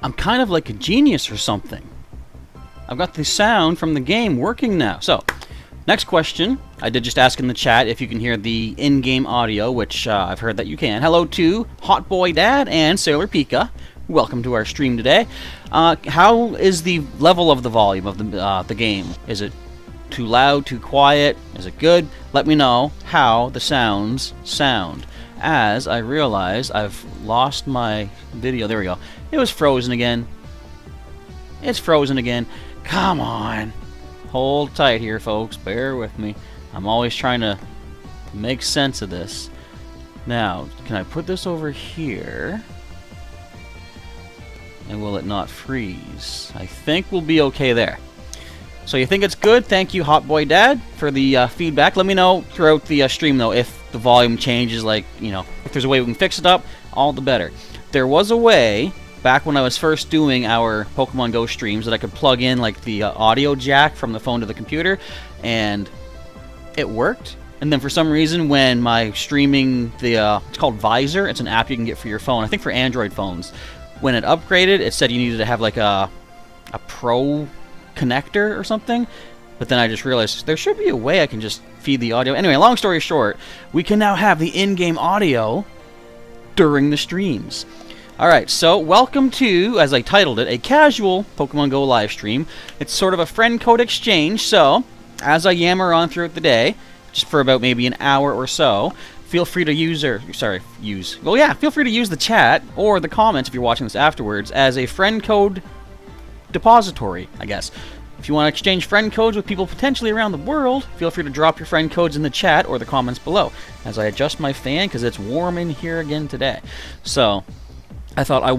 I'm kind of like a genius or something. I've got the sound from the game working now. So, next question. I did just ask in the chat if you can hear the in-game audio, which I've heard that you can. Hello to Hot Boy Dad and Sailor Pika. Welcome to our stream today. How is the level of the volume of the game? Is it too loud, too quiet? Is it good? Let me know how the sounds sound. As I realize I've lost my video. There we go. It was frozen again. It's frozen again. Come on. Hold tight here, folks. Bear with me. I'm always trying to make sense of this. Now, can I put this over here? And will it not freeze? I think we'll be okay there. So you think it's good? Thank you, Hot Boy Dad, for the feedback. Let me know throughout the stream, though, if the volume changes, like, you know, if there's a way we can fix it up, all the better. There was a way, back when I was first doing our Pokemon Go streams, that I could plug in, like, the audio jack from the phone to the computer, and it worked. And then for some reason, when my streaming, it's called Visor, it's an app you can get for your phone, I think for Android phones. When it upgraded, it said you needed to have, like, a Pro connector or something, but then I just realized there should be a way I can just feed the audio. Anyway, long story short, we can now have the in-game audio during the streams. Alright, so welcome to, as I titled it, a casual Pokemon Go live stream. It's sort of a friend code exchange, so as I yammer on throughout the day, just for about maybe an hour or so, feel free to feel free to use the chat or the comments if you're watching this afterwards as a friend code depository, I guess. If you want to exchange friend codes with people potentially around the world, feel free to drop your friend codes in the chat or the comments below as I adjust my fan because it's warm in here again today. So, I thought I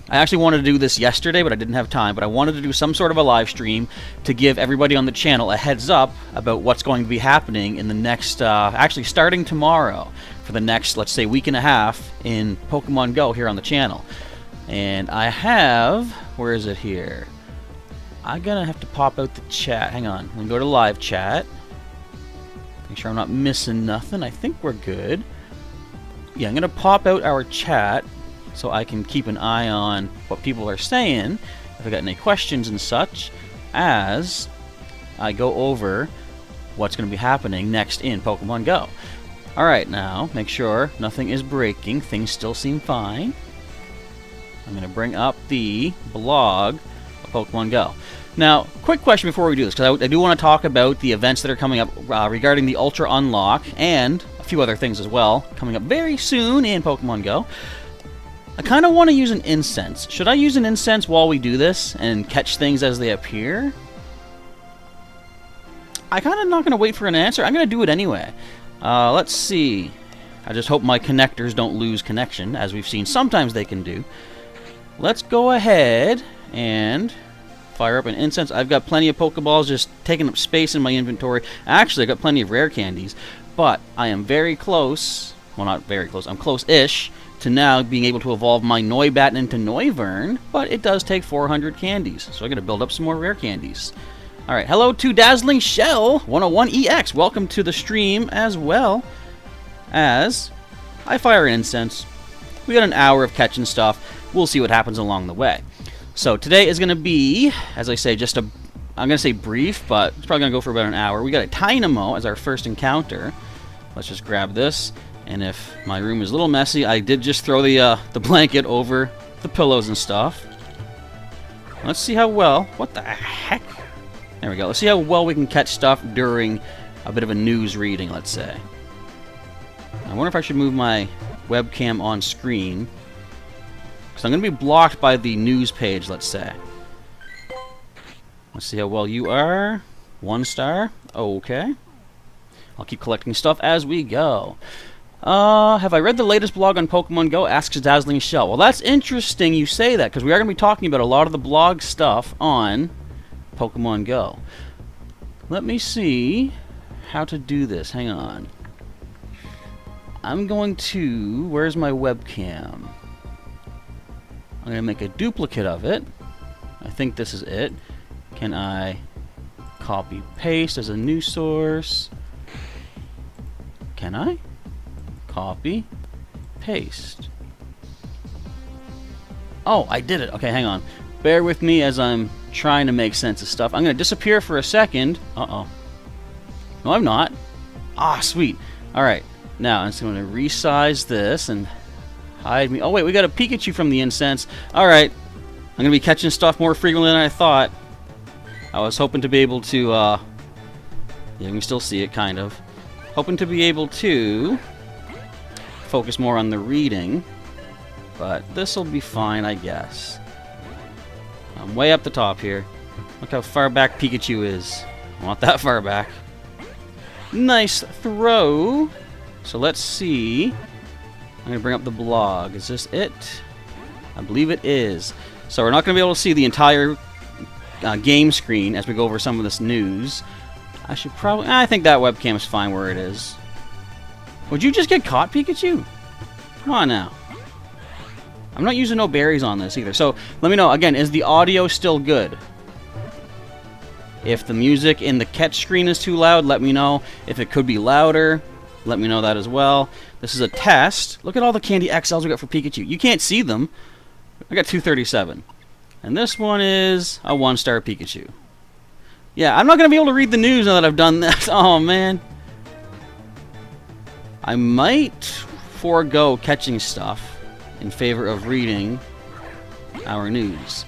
actually wanted to do this yesterday, but I didn't have time, but I wanted to do some sort of a live stream to give everybody on the channel a heads up about what's going to be happening in the next, actually starting tomorrow, for the next, let's say, week and a half in Pokemon Go here on the channel. And I have, where is it here? I'm gonna have to pop out the chat. Hang on, I'm gonna go to live chat. Make sure I'm not missing nothing. I think we're good. Yeah, I'm gonna pop out our chat so I can keep an eye on what people are saying, if I got any questions and such, as I go over what's gonna be happening next in Pokemon Go. Alright, now, make sure nothing is breaking. Things still seem fine. I'm going to bring up the blog of Pokemon Go. Now, quick question before we do this, because I do want to talk about the events that are coming up regarding the Ultra Unlock, and a few other things as well, coming up very soon in Pokemon Go. I kind of want to use an incense. Should I use an incense while we do this, and catch things as they appear? I'm kind of not going to wait for an answer. I'm going to do it anyway. Let's see. I just hope my connectors don't lose connection, as we've seen sometimes they can do. Let's go ahead and fire up an incense. I've got plenty of Pokeballs just taking up space in my inventory. Actually, I've got plenty of rare candies, but I am very close, well, not very close, I'm close-ish to now being able to evolve my Noibat into Noivern, but it does take 400 candies, so I gotta build up some more rare candies. Alright, hello to Dazzling Shell 101EX. Welcome to the stream as well as I fire incense. We got an hour of catching stuff. We'll see what happens along the way. So today is going to be, as I say, just I'm going to say brief, but it's probably going to go for about an hour. We got a Tynamo as our first encounter. Let's just grab this. And if my room is a little messy, I did just throw the blanket over the pillows and stuff. Let's see how well, what the heck? There we go. Let's see how well we can catch stuff during a bit of a news reading, let's say. I wonder if I should move my webcam on screen, because I'm going to be blocked by the news page, let's say. Let's see how well you are. 1 star. Okay. I'll keep collecting stuff as we go. Have I read the latest blog on Pokemon Go? Asks Dazzling Shell. Well, that's interesting you say that, because we are going to be talking about a lot of the blog stuff on Pokemon Go. Let me see how to do this. Hang on. I'm going to... Where's my webcam? I'm going to make a duplicate of it. I think this is it. Can I copy paste as a new source? Can I? Copy, paste. Oh, I did it. Okay, hang on. Bear with me as I'm trying to make sense of stuff. I'm going to disappear for a second. Uh-oh. No, I'm not. Ah, sweet. All right. Now, I'm just going to resize this and hide me. Oh, wait, we got a Pikachu from the incense. All right. I'm going to be catching stuff more frequently than I thought. I was hoping to be able to, yeah, you can still see it, kind of. Hoping to be able to focus more on the reading. But this will be fine, I guess. I'm way up the top here. Look how far back Pikachu is. Not that far back. Nice throw. So let's see. I'm going to bring up the blog. Is this it? I believe it is. So we're not going to be able to see the entire game screen as we go over some of this news. I should probably... I think that webcam is fine where it is. Would you just get caught, Pikachu? Come on now. I'm not using no berries on this either. So let me know, again, is the audio still good? If the music in the catch screen is too loud, let me know. If it could be louder, let me know that as well. This is a test. Look at all the Candy XLs we got for Pikachu. You can't see them. I got 237. And this one is a 1-star Pikachu. Yeah, I'm not going to be able to read the news now that I've done this. Oh, man. I might forego catching stuff in favor of reading our news.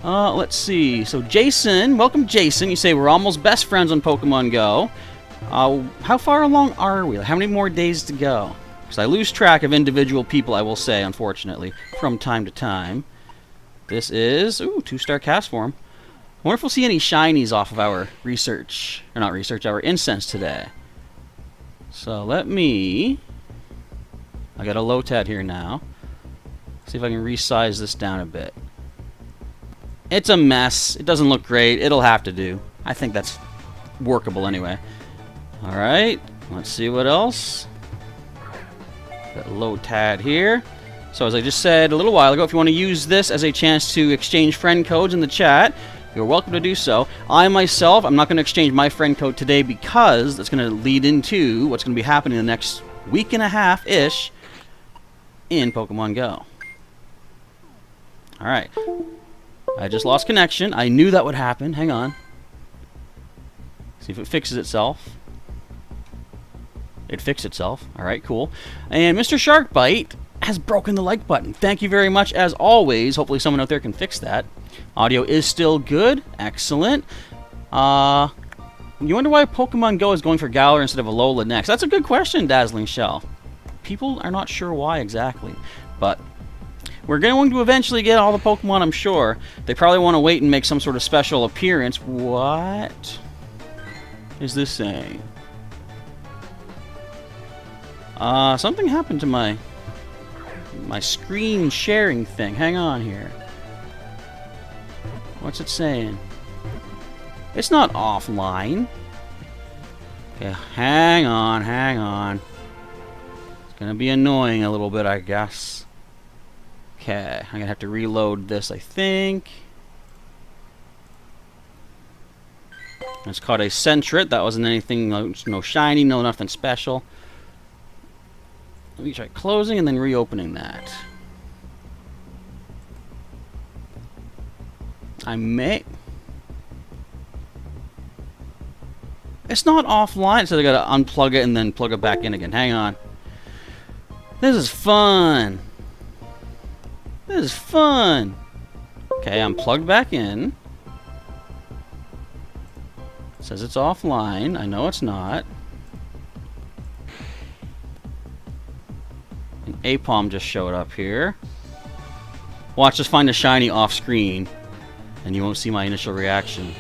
Let's see. So, Jason, welcome, Jason. You say we're almost best friends on Pokemon Go. How far along are we? How many more days to go? Because I lose track of individual people, I will say, unfortunately, from time to time. This is, ooh, 2-star cast form. I wonder if we'll see any shinies off of our research, or not research, our incense today. So let me, I got a Lotad here now. See if I can resize this down a bit. It's a mess. It doesn't look great. It'll have to do. I think that's workable anyway. Alright, let's see what else. Got Lotad here. So as I just said a little while ago, if you want to use this as a chance to exchange friend codes in the chat, you're welcome to do so. I myself, I'm not going to exchange my friend code today because that's going to lead into what's going to be happening in the next week and a half-ish in Pokemon Go. Alright. I just lost connection. I knew that would happen. Hang on. See if it fixes itself. It fixed itself. Alright, cool. And Mr. Sharkbite has broken the like button. Thank you very much, as always. Hopefully someone out there can fix that. Audio is still good. Excellent. You wonder why Pokemon Go is going for Galar instead of Alola next? That's a good question, Dazzling Shell. People are not sure why exactly. But we're going to eventually get all the Pokemon, I'm sure. They probably want to wait and make some sort of special appearance. What is this saying? Something happened to my screen sharing thing. Hang on here. What's it saying? It's not offline. Okay, hang on, hang on. It's gonna be annoying a little bit, I guess. Okay, I'm gonna have to reload this, I think. It's called a Centret. That wasn't anything, no shiny, no nothing special. Let me try closing and then reopening that. I may... It's not offline, so I gotta unplug it and then plug it back in again. Hang on. This is fun. This is fun. Okay, I'm plugged back in. It says it's offline. I know it's not. An Apom just showed up here. Watch us find a shiny off screen, and you won't see my initial reaction.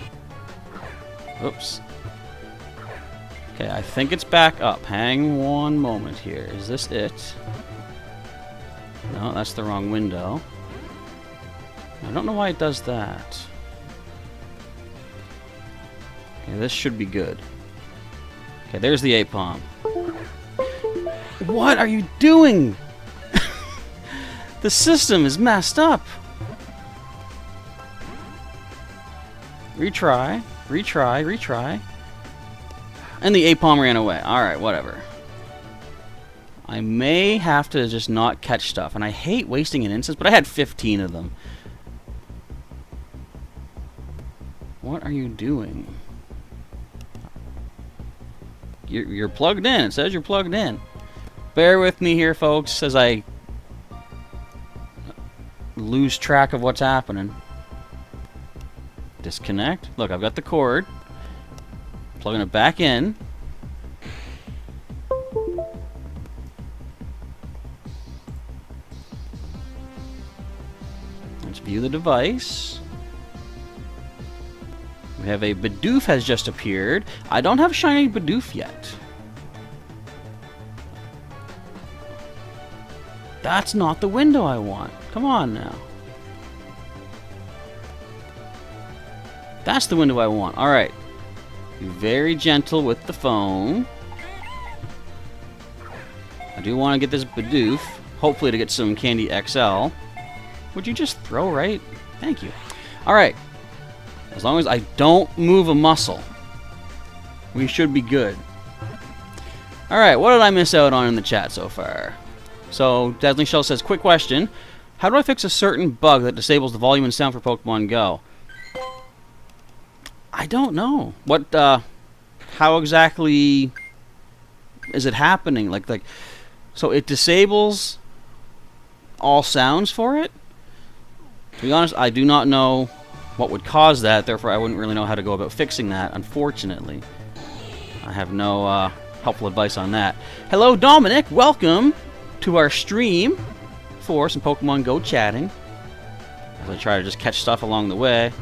Oops. Okay, I think it's back up. Hang one moment here. Is this it? No, that's the wrong window. I don't know why it does that. Okay, this should be good. Okay, there's the Apom. What are you doing? The system is messed up. Retry, retry, retry. And the Apom ran away. Alright, whatever. I may have to just not catch stuff. And I hate wasting an instance, but I had 15 of them. What are you doing? You're plugged in. It says you're plugged in. Bear with me here, folks, as I lose track of what's happening. Disconnect. Look, I've got the cord. Plugging it back in. Let's view the device. We have a Bidoof has just appeared. I don't have shiny Bidoof yet. That's not the window I want. Come on now. That's the window I want. Alright. Be very gentle with the phone. I do want to get this Bidoof. Hopefully to get some Candy XL. Would you just throw right? Thank you. Alright. As long as I don't move a muscle, we should be good. Alright, what did I miss out on in the chat so far? So, Dazzling Shell says, quick question. How do I fix a certain bug that disables the volume and sound for Pokemon Go? I don't know. What, how exactly is it happening? So it disables all sounds for it? To be honest, I do not know what would cause that, therefore I wouldn't really know how to go about fixing that, unfortunately. I have no helpful advice on that. Hello, Dominic! Welcome to our stream for some Pokemon Go chatting. As I try to just catch stuff along the way.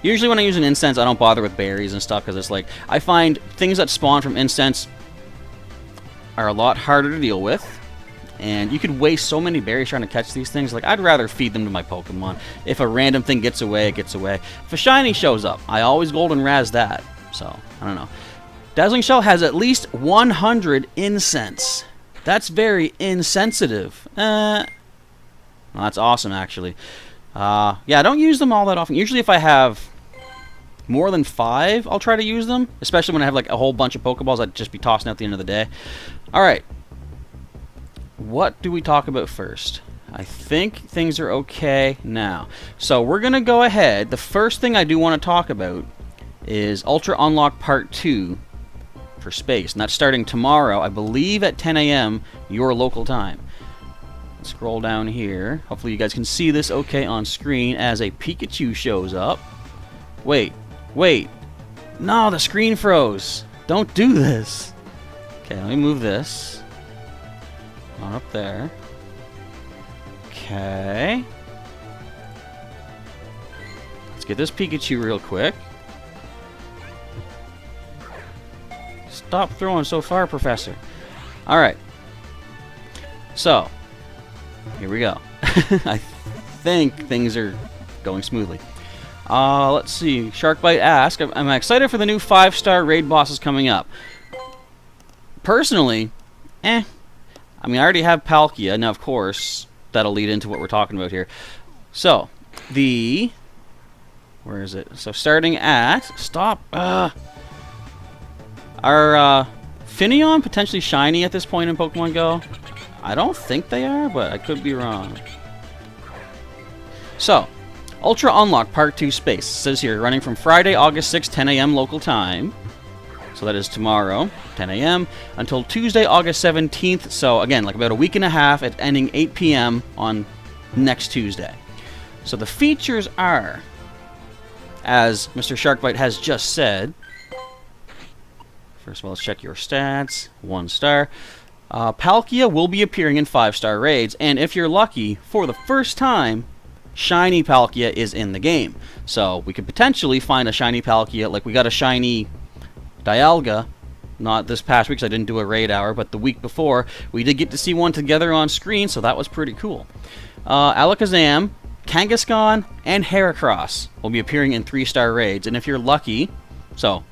Usually when I use an incense, I don't bother with berries and stuff, because it's like, I find things that spawn from incense are a lot harder to deal with. And you could waste so many berries trying to catch these things. Like, I'd rather feed them to my Pokemon. If a random thing gets away, it gets away. If a shiny shows up, I always golden razz that. So, I don't know. Dazzling Shell has at least 100 incense. That's very insensitive. Well, that's awesome, actually. Yeah, I don't use them all that often. Usually if I have more than 5, I'll try to use them. Especially when I have like a whole bunch of Pokeballs I'd just be tossing out at the end of the day. Alright. What do we talk about first? I think things are okay now. So we're going to go ahead. The first thing I do want to talk about is Ultra Unlock Part 2 for Space. And that's starting tomorrow, I believe at 10 a.m. your local time. Scroll down here. Hopefully you guys can see this okay on screen as a Pikachu shows up. Wait. No, the screen froze. Don't do this. Okay, let me move this. On up there. Okay. Let's get this Pikachu real quick. Stop throwing so far, Professor. Alright. So, here we go. I think things are going smoothly. Let's see. Sharkbite asks, am I excited for the new 5-star raid bosses coming up? Personally, I mean, I already have Palkia. Now, of course, that'll lead into what we're talking about here. So, where is it? So, starting at... Stop! Are Finneon potentially shiny at this point in Pokemon Go? I don't think they are, but I could be wrong. So, Ultra Unlock Part 2 Space. It says here, running from Friday, August 6th, 10 a.m. local time. So that is tomorrow, 10 a.m. until Tuesday, August 17th. So again, like about a week and a half, at ending 8 p.m. on next Tuesday. So the features are, as Mr. Sharkbite has just said, first of all, let's check your stats. 1 star. Palkia will be appearing in 5-star raids, and if you're lucky, for the first time, shiny Palkia is in the game. So we could potentially find a shiny Palkia, like we got a shiny Dialga, not this past week because I didn't do a raid hour, but the week before, we did get to see one together on screen, so that was pretty cool. Alakazam, Kangaskhan, and Heracross will be appearing in 3-star raids, and if you're lucky, so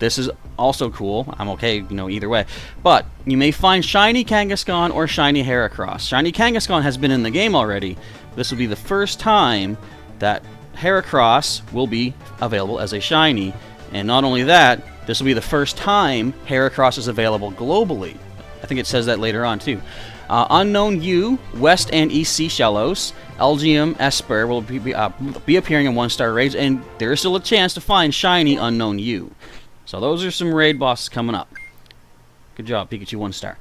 this is also cool, I'm okay, either way, but you may find shiny Kangaskhan or shiny Heracross. Shiny Kangaskhan has been in the game already. This will be the first time that Heracross will be available as a shiny, and not only that, this will be the first time Heracross is available globally. I think it says that later on, too. Unknown U, West and East Sea Shallows, Elgium Esper will be appearing in 1-star raids, and there is still a chance to find shiny Unknown U. So those are some raid bosses coming up. Good job, Pikachu 1-star.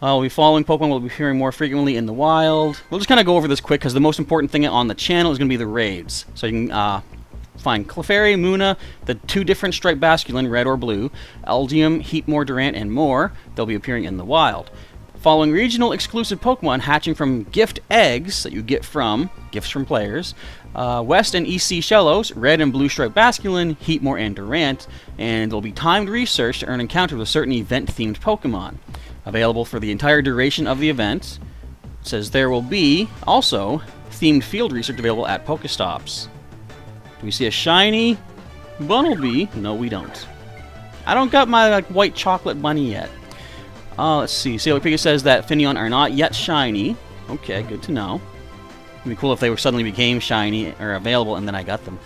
We'll be following Pokemon we'll be appearing more frequently in the wild. We'll just kind of go over this quick, because the most important thing on the channel is going to be the raids. So you can find Clefairy, Munna, the 2 different striped Basculin, red or blue, Elgium, Heatmore, Durant, and more. They'll be appearing in the wild. Following regional exclusive Pokemon hatching from gift eggs that you get from gifts from players, West and East Sea Shallows, red and blue striped Basculin, Heatmore, and Durant, and there'll be timed research to earn encounters with certain event-themed Pokemon. Available for the entire duration of the event. It says there will be also themed field research available at Pokestops. Do we see a shiny Bunnelby? No, we don't. I don't got my white chocolate bunny yet. Let's see. Sailor Pika says that Finneon are not yet shiny. Okay, good to know. It'd be cool if they suddenly became shiny or available and then I got them.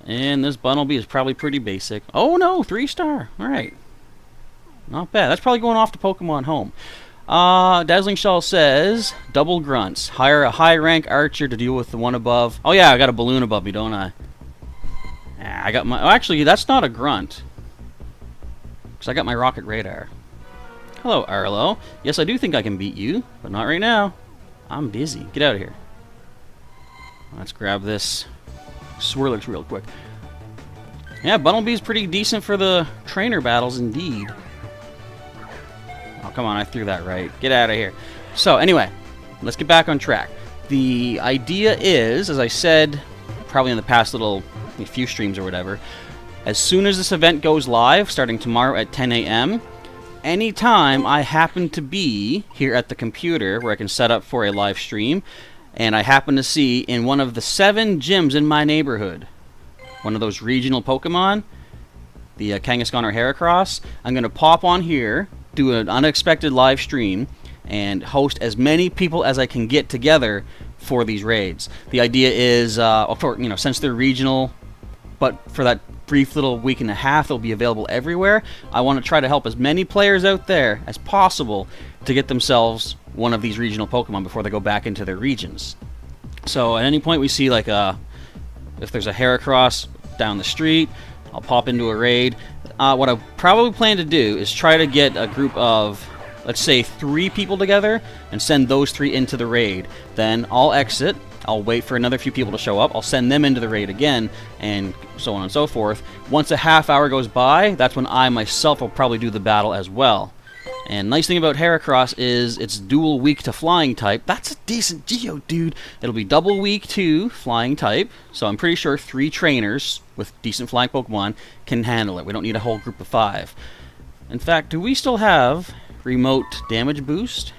And this Bunnelby is probably pretty basic. Oh no, 3-star. Alright. Not bad. That's probably going off to Pokemon Home. Dazzling Shell says, double grunts. Hire a high-rank archer to deal with the one above. Oh yeah, I got a balloon above me, don't I? I got my... Oh, actually, that's not a grunt. Because I got my rocket radar. Hello, Arlo. Yes, I do think I can beat you, but not right now. I'm busy. Get out of here. Let's grab this Swirlix real quick. Yeah, Bunnelby's pretty decent for the trainer battles, indeed. Oh, come on, I threw that right. Get out of here. So, anyway, let's get back on track. The idea is, as I said, probably in the past few streams or whatever, as soon as this event goes live, starting tomorrow at 10 a.m., anytime I happen to be here at the computer where I can set up for a live stream, and I happen to see in one of the 7 gyms in my neighborhood, one of those regional Pokemon, the Kangaskhan or Heracross, I'm going to pop on here, do an unexpected live stream, and host as many people as I can get together for these raids. The idea is, since they're regional, but for that brief little week and a half they'll be available everywhere, I want to try to help as many players out there as possible to get themselves one of these regional Pokemon before they go back into their regions. So at any point we see if there's a Heracross down the street, I'll pop into a raid. What I probably plan to do is try to get a group of, let's say, 3 people together and send those 3 into the raid. Then I'll exit. I'll wait for another few people to show up. I'll send them into the raid again, and so on and so forth. Once a half hour goes by, that's when I myself will probably do the battle as well. And nice thing about Heracross is it's dual weak to flying type. That's a decent Geo, dude. It'll be double weak to flying type, so I'm pretty sure 3 trainers with decent flying Pokemon can handle it. We don't need a whole group of 5. In fact, do we still have remote damage boost?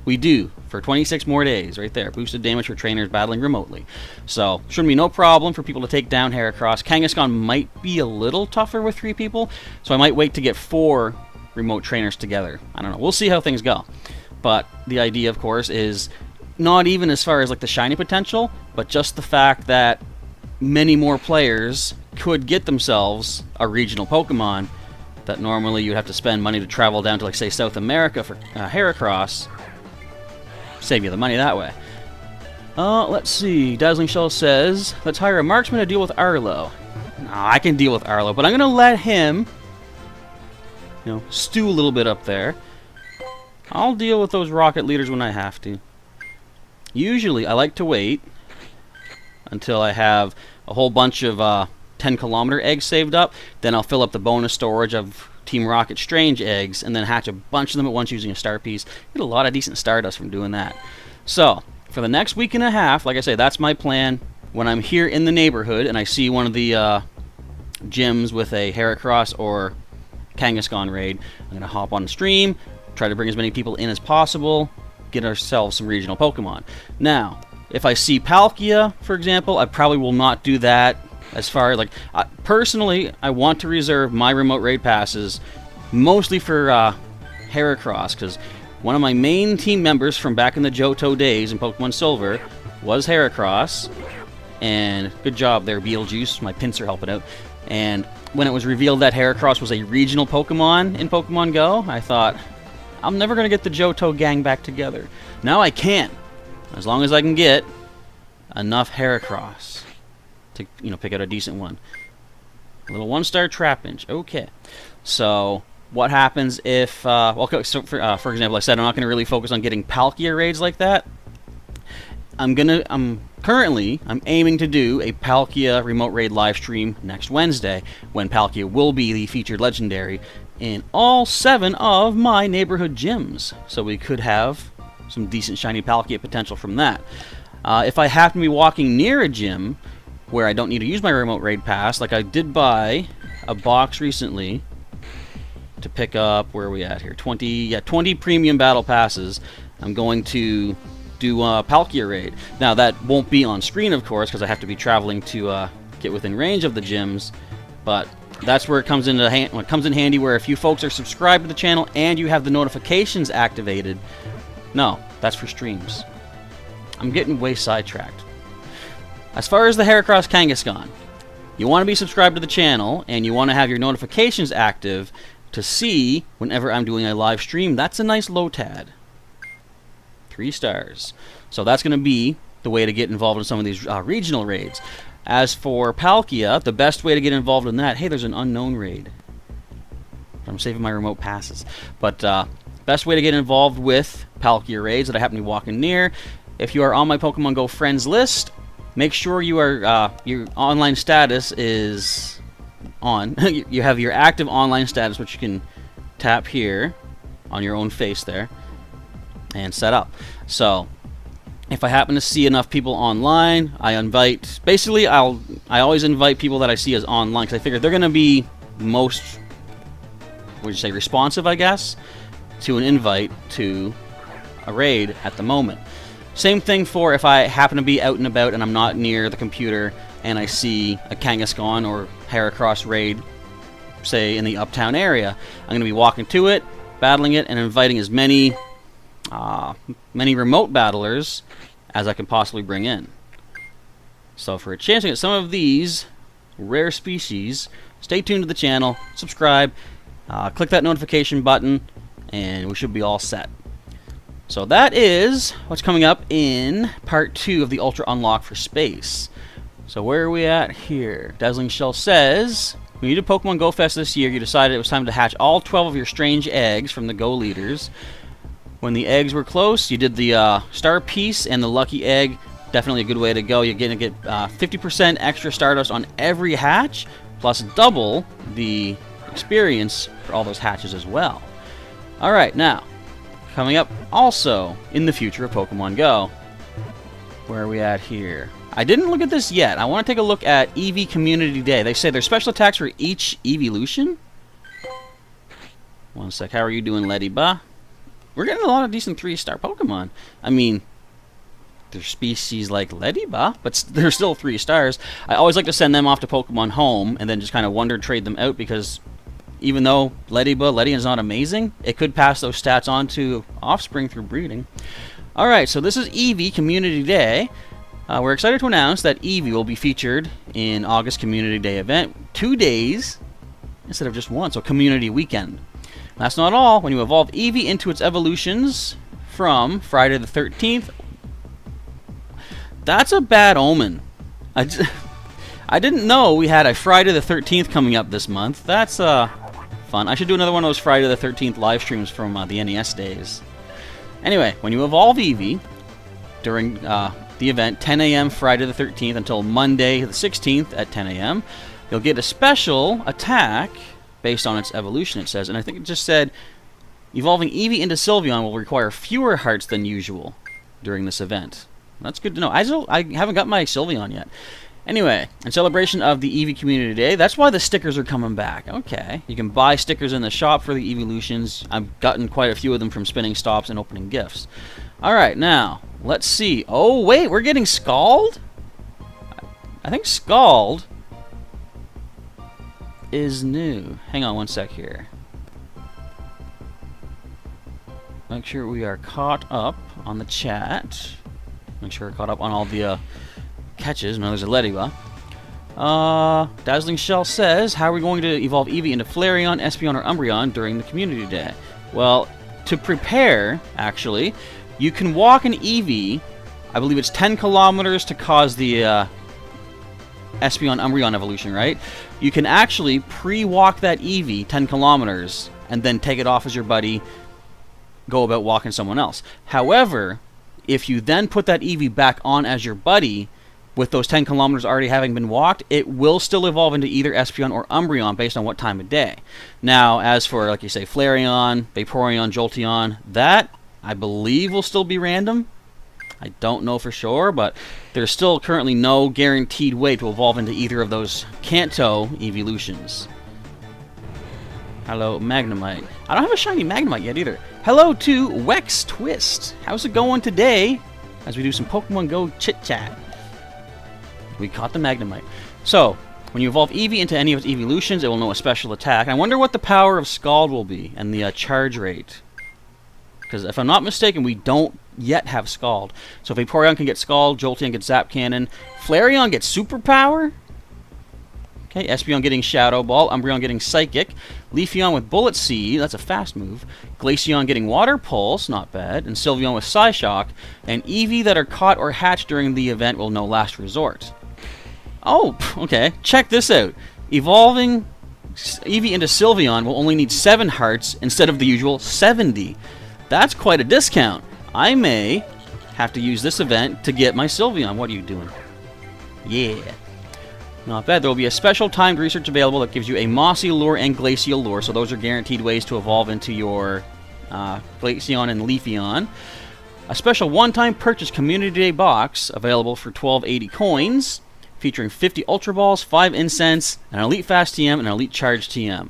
We do, for 26 more days, right there. Boosted damage for trainers battling remotely. So, shouldn't be no problem for people to take down Heracross. Kangaskhan might be a little tougher with 3 people, so I might wait to get 4 remote trainers together. I don't know. We'll see how things go. But the idea, of course, is not even as far as the shiny potential, but just the fact that many more players could get themselves a regional Pokemon that normally you'd have to spend money to travel down to, say, South America for Heracross. Save you the money that way. Let's see. Dazzling Shell says, let's hire a marksman to deal with Arlo. No, I can deal with Arlo, but I'm going to let him, stew a little bit up there. I'll deal with those rocket leaders when I have to. Usually, I like to wait until I have a whole bunch of 10-kilometer eggs saved up. Then I'll fill up the bonus storage of Team Rocket Strange eggs, and then hatch a bunch of them at once using a star piece. Get a lot of decent Stardust from doing that. So, for the next week and a half, like I say, that's my plan. When I'm here in the neighborhood and I see one of the gyms with a Heracross or Kangaskhan raid, I'm going to hop on the stream, try to bring as many people in as possible, get ourselves some regional Pokemon. Now, if I see Palkia, for example, I probably will not do that. As far as, personally, I want to reserve my remote raid passes mostly for Heracross, because one of my main team members from back in the Johto days in Pokemon Silver was Heracross, and good job there, Beetlejuice, my pincer helping out, and when it was revealed that Heracross was a regional Pokemon in Pokemon Go, I thought, I'm never going to get the Johto gang back together. Now I can, as long as I can get enough Heracross to, you know, pick out a decent one. A little 1-star Trapinch. Okay. So, what happens if... okay, so for example, I said I'm not going to really focus on getting Palkia raids like that. I'm aiming to do a Palkia remote raid live stream next Wednesday, when Palkia will be the featured legendary in all 7 of my neighborhood gyms. So we could have some decent shiny Palkia potential from that. If I happen to be walking near a gym where I don't need to use my remote raid pass, like I did buy a box recently to pick up, where are we at here? 20 premium battle passes. I'm going to do a Palkia raid. Now that won't be on screen, of course, because I have to be traveling to get within range of the gyms. But that's where it comes into handy. Where if you folks are subscribed to the channel and you have the notifications activated, no, that's for streams. I'm getting way sidetracked. As far as the Heracross Kangaskhan, you want to be subscribed to the channel and you want to have your notifications active to see whenever I'm doing a live stream. That's a nice Lotad. 3 stars. So that's going to be the way to get involved in some of these regional raids. As for Palkia, the best way to get involved in that... Hey, there's an unknown raid. I'm saving my remote passes. But best way to get involved with Palkia raids that I happen to be walking near, if you are on my Pokemon Go friends list, make sure you are your online status is on. You have your active online status, which you can tap here on your own face there and set up. So if I happen to see enough people online, I invite... Basically, I always invite people that I see as online, because I figure they're going to be most, what would you say, responsive, I guess, to an invite to a raid at the moment. Same thing for if I happen to be out and about and I'm not near the computer and I see a Kangaskhan or Heracross raid, say, in the Uptown area. I'm going to be walking to it, battling it, and inviting as many remote battlers as I can possibly bring in. So for a chance to get some of these rare species, stay tuned to the channel, subscribe, click that notification button, and we should be all set. So that is what's coming up in part 2 of the Ultra Unlock for Space. So where are we at here? Dazzling Shell says, when you did Pokemon Go Fest this year, you decided it was time to hatch all 12 of your strange eggs from the Go leaders. When the eggs were close, you did the star piece and the lucky egg. Definitely a good way to go. You're going to get 50% extra Stardust on every hatch, plus double the experience for all those hatches as well. Alright, now, coming up also in the future of Pokemon Go. Where are we at here? I didn't look at this yet. I want to take a look at Eevee Community Day. They say there's special attacks for each evolution. One sec. How are you doing, Leddyba? We're getting a lot of decent 3-star Pokemon. I mean, there's species like Leddyba, but they're still 3 stars. I always like to send them off to Pokemon Home and then just kind of wonder trade them out, because even though Letty is not amazing, it could pass those stats on to offspring through breeding. Alright, so this is Eevee Community Day. We're excited to announce that Eevee will be featured in August Community Day event 2 days instead of just 1, so Community Weekend. That's not all. When you evolve Eevee into its evolutions from Friday the 13th, that's a bad omen. I didn't know we had a Friday the 13th coming up this month. That's fun. I should do another one of those Friday the 13th live streams from the NES days. Anyway, when you evolve Eevee during the event, 10 a.m. Friday the 13th until Monday the 16th at 10 a.m., you'll get a special attack based on its evolution, it says. And I think it just said, evolving Eevee into Sylveon will require fewer hearts than usual during this event. That's good to know. I haven't got my Sylveon yet. Anyway, in celebration of the Eevee Community Day, that's why the stickers are coming back. Okay. You can buy stickers in the shop for the evolutions. I've gotten quite a few of them from spinning stops and opening gifts. Alright, now, let's see. Oh, wait, we're getting Scald? I think Scald is new. Hang on one sec here. Make sure we are caught up on the chat. Make sure we're caught up on all the catches. No, there's a Leddyba. Dazzling Shell says, how are we going to evolve Eevee into Flareon, Espeon, or Umbreon during the community day? Well, to prepare, actually, you can walk an Eevee. I believe it's 10 kilometers to cause the Espeon Umbreon evolution, right? You can actually pre-walk that Eevee 10 kilometers and then take it off as your buddy, go about walking someone else. However, if you then put that Eevee back on as your buddy, with those 10 kilometers already having been walked, it will still evolve into either Espeon or Umbreon based on what time of day. Now, as for, like you say, Flareon, Vaporeon, Jolteon, that, I believe, will still be random. I don't know for sure, but there's still currently no guaranteed way to evolve into either of those Kanto evolutions. Hello, Magnemite. I don't have a shiny Magnemite yet either. Hello to Wex Twist. How's it going today? As we do some Pokemon Go chit-chat. We caught the Magnemite. So, when you evolve Eevee into any of its evolutions, it will know a special attack. I wonder what the power of Scald will be, and the charge rate. Because if I'm not mistaken, we don't yet have Scald. So Vaporeon can get Scald, Jolteon gets Zap Cannon, Flareon gets Superpower. Okay, Espeon getting Shadow Ball, Umbreon getting Psychic, Leafeon with Bullet Seed, that's a fast move, Glaceon getting Water Pulse, not bad, and Sylveon with Psyshock, and Eevee that are caught or hatched during the event will know Last Resort. Oh, okay, check this out. Evolving Eevee into Sylveon will only need 7 hearts instead of the usual 70. That's quite a discount. I may have to use this event to get my Sylveon. What are you doing? Yeah. Not bad. There will be a special timed research available that gives you a Mossy Lure and Glacial Lure, so those are guaranteed ways to evolve into your Glaceon and Leafeon. A special one-time purchase Community Day box available for 1280 coins, featuring 50 Ultra Balls, 5 Incense, an Elite Fast TM, and an Elite Charge TM.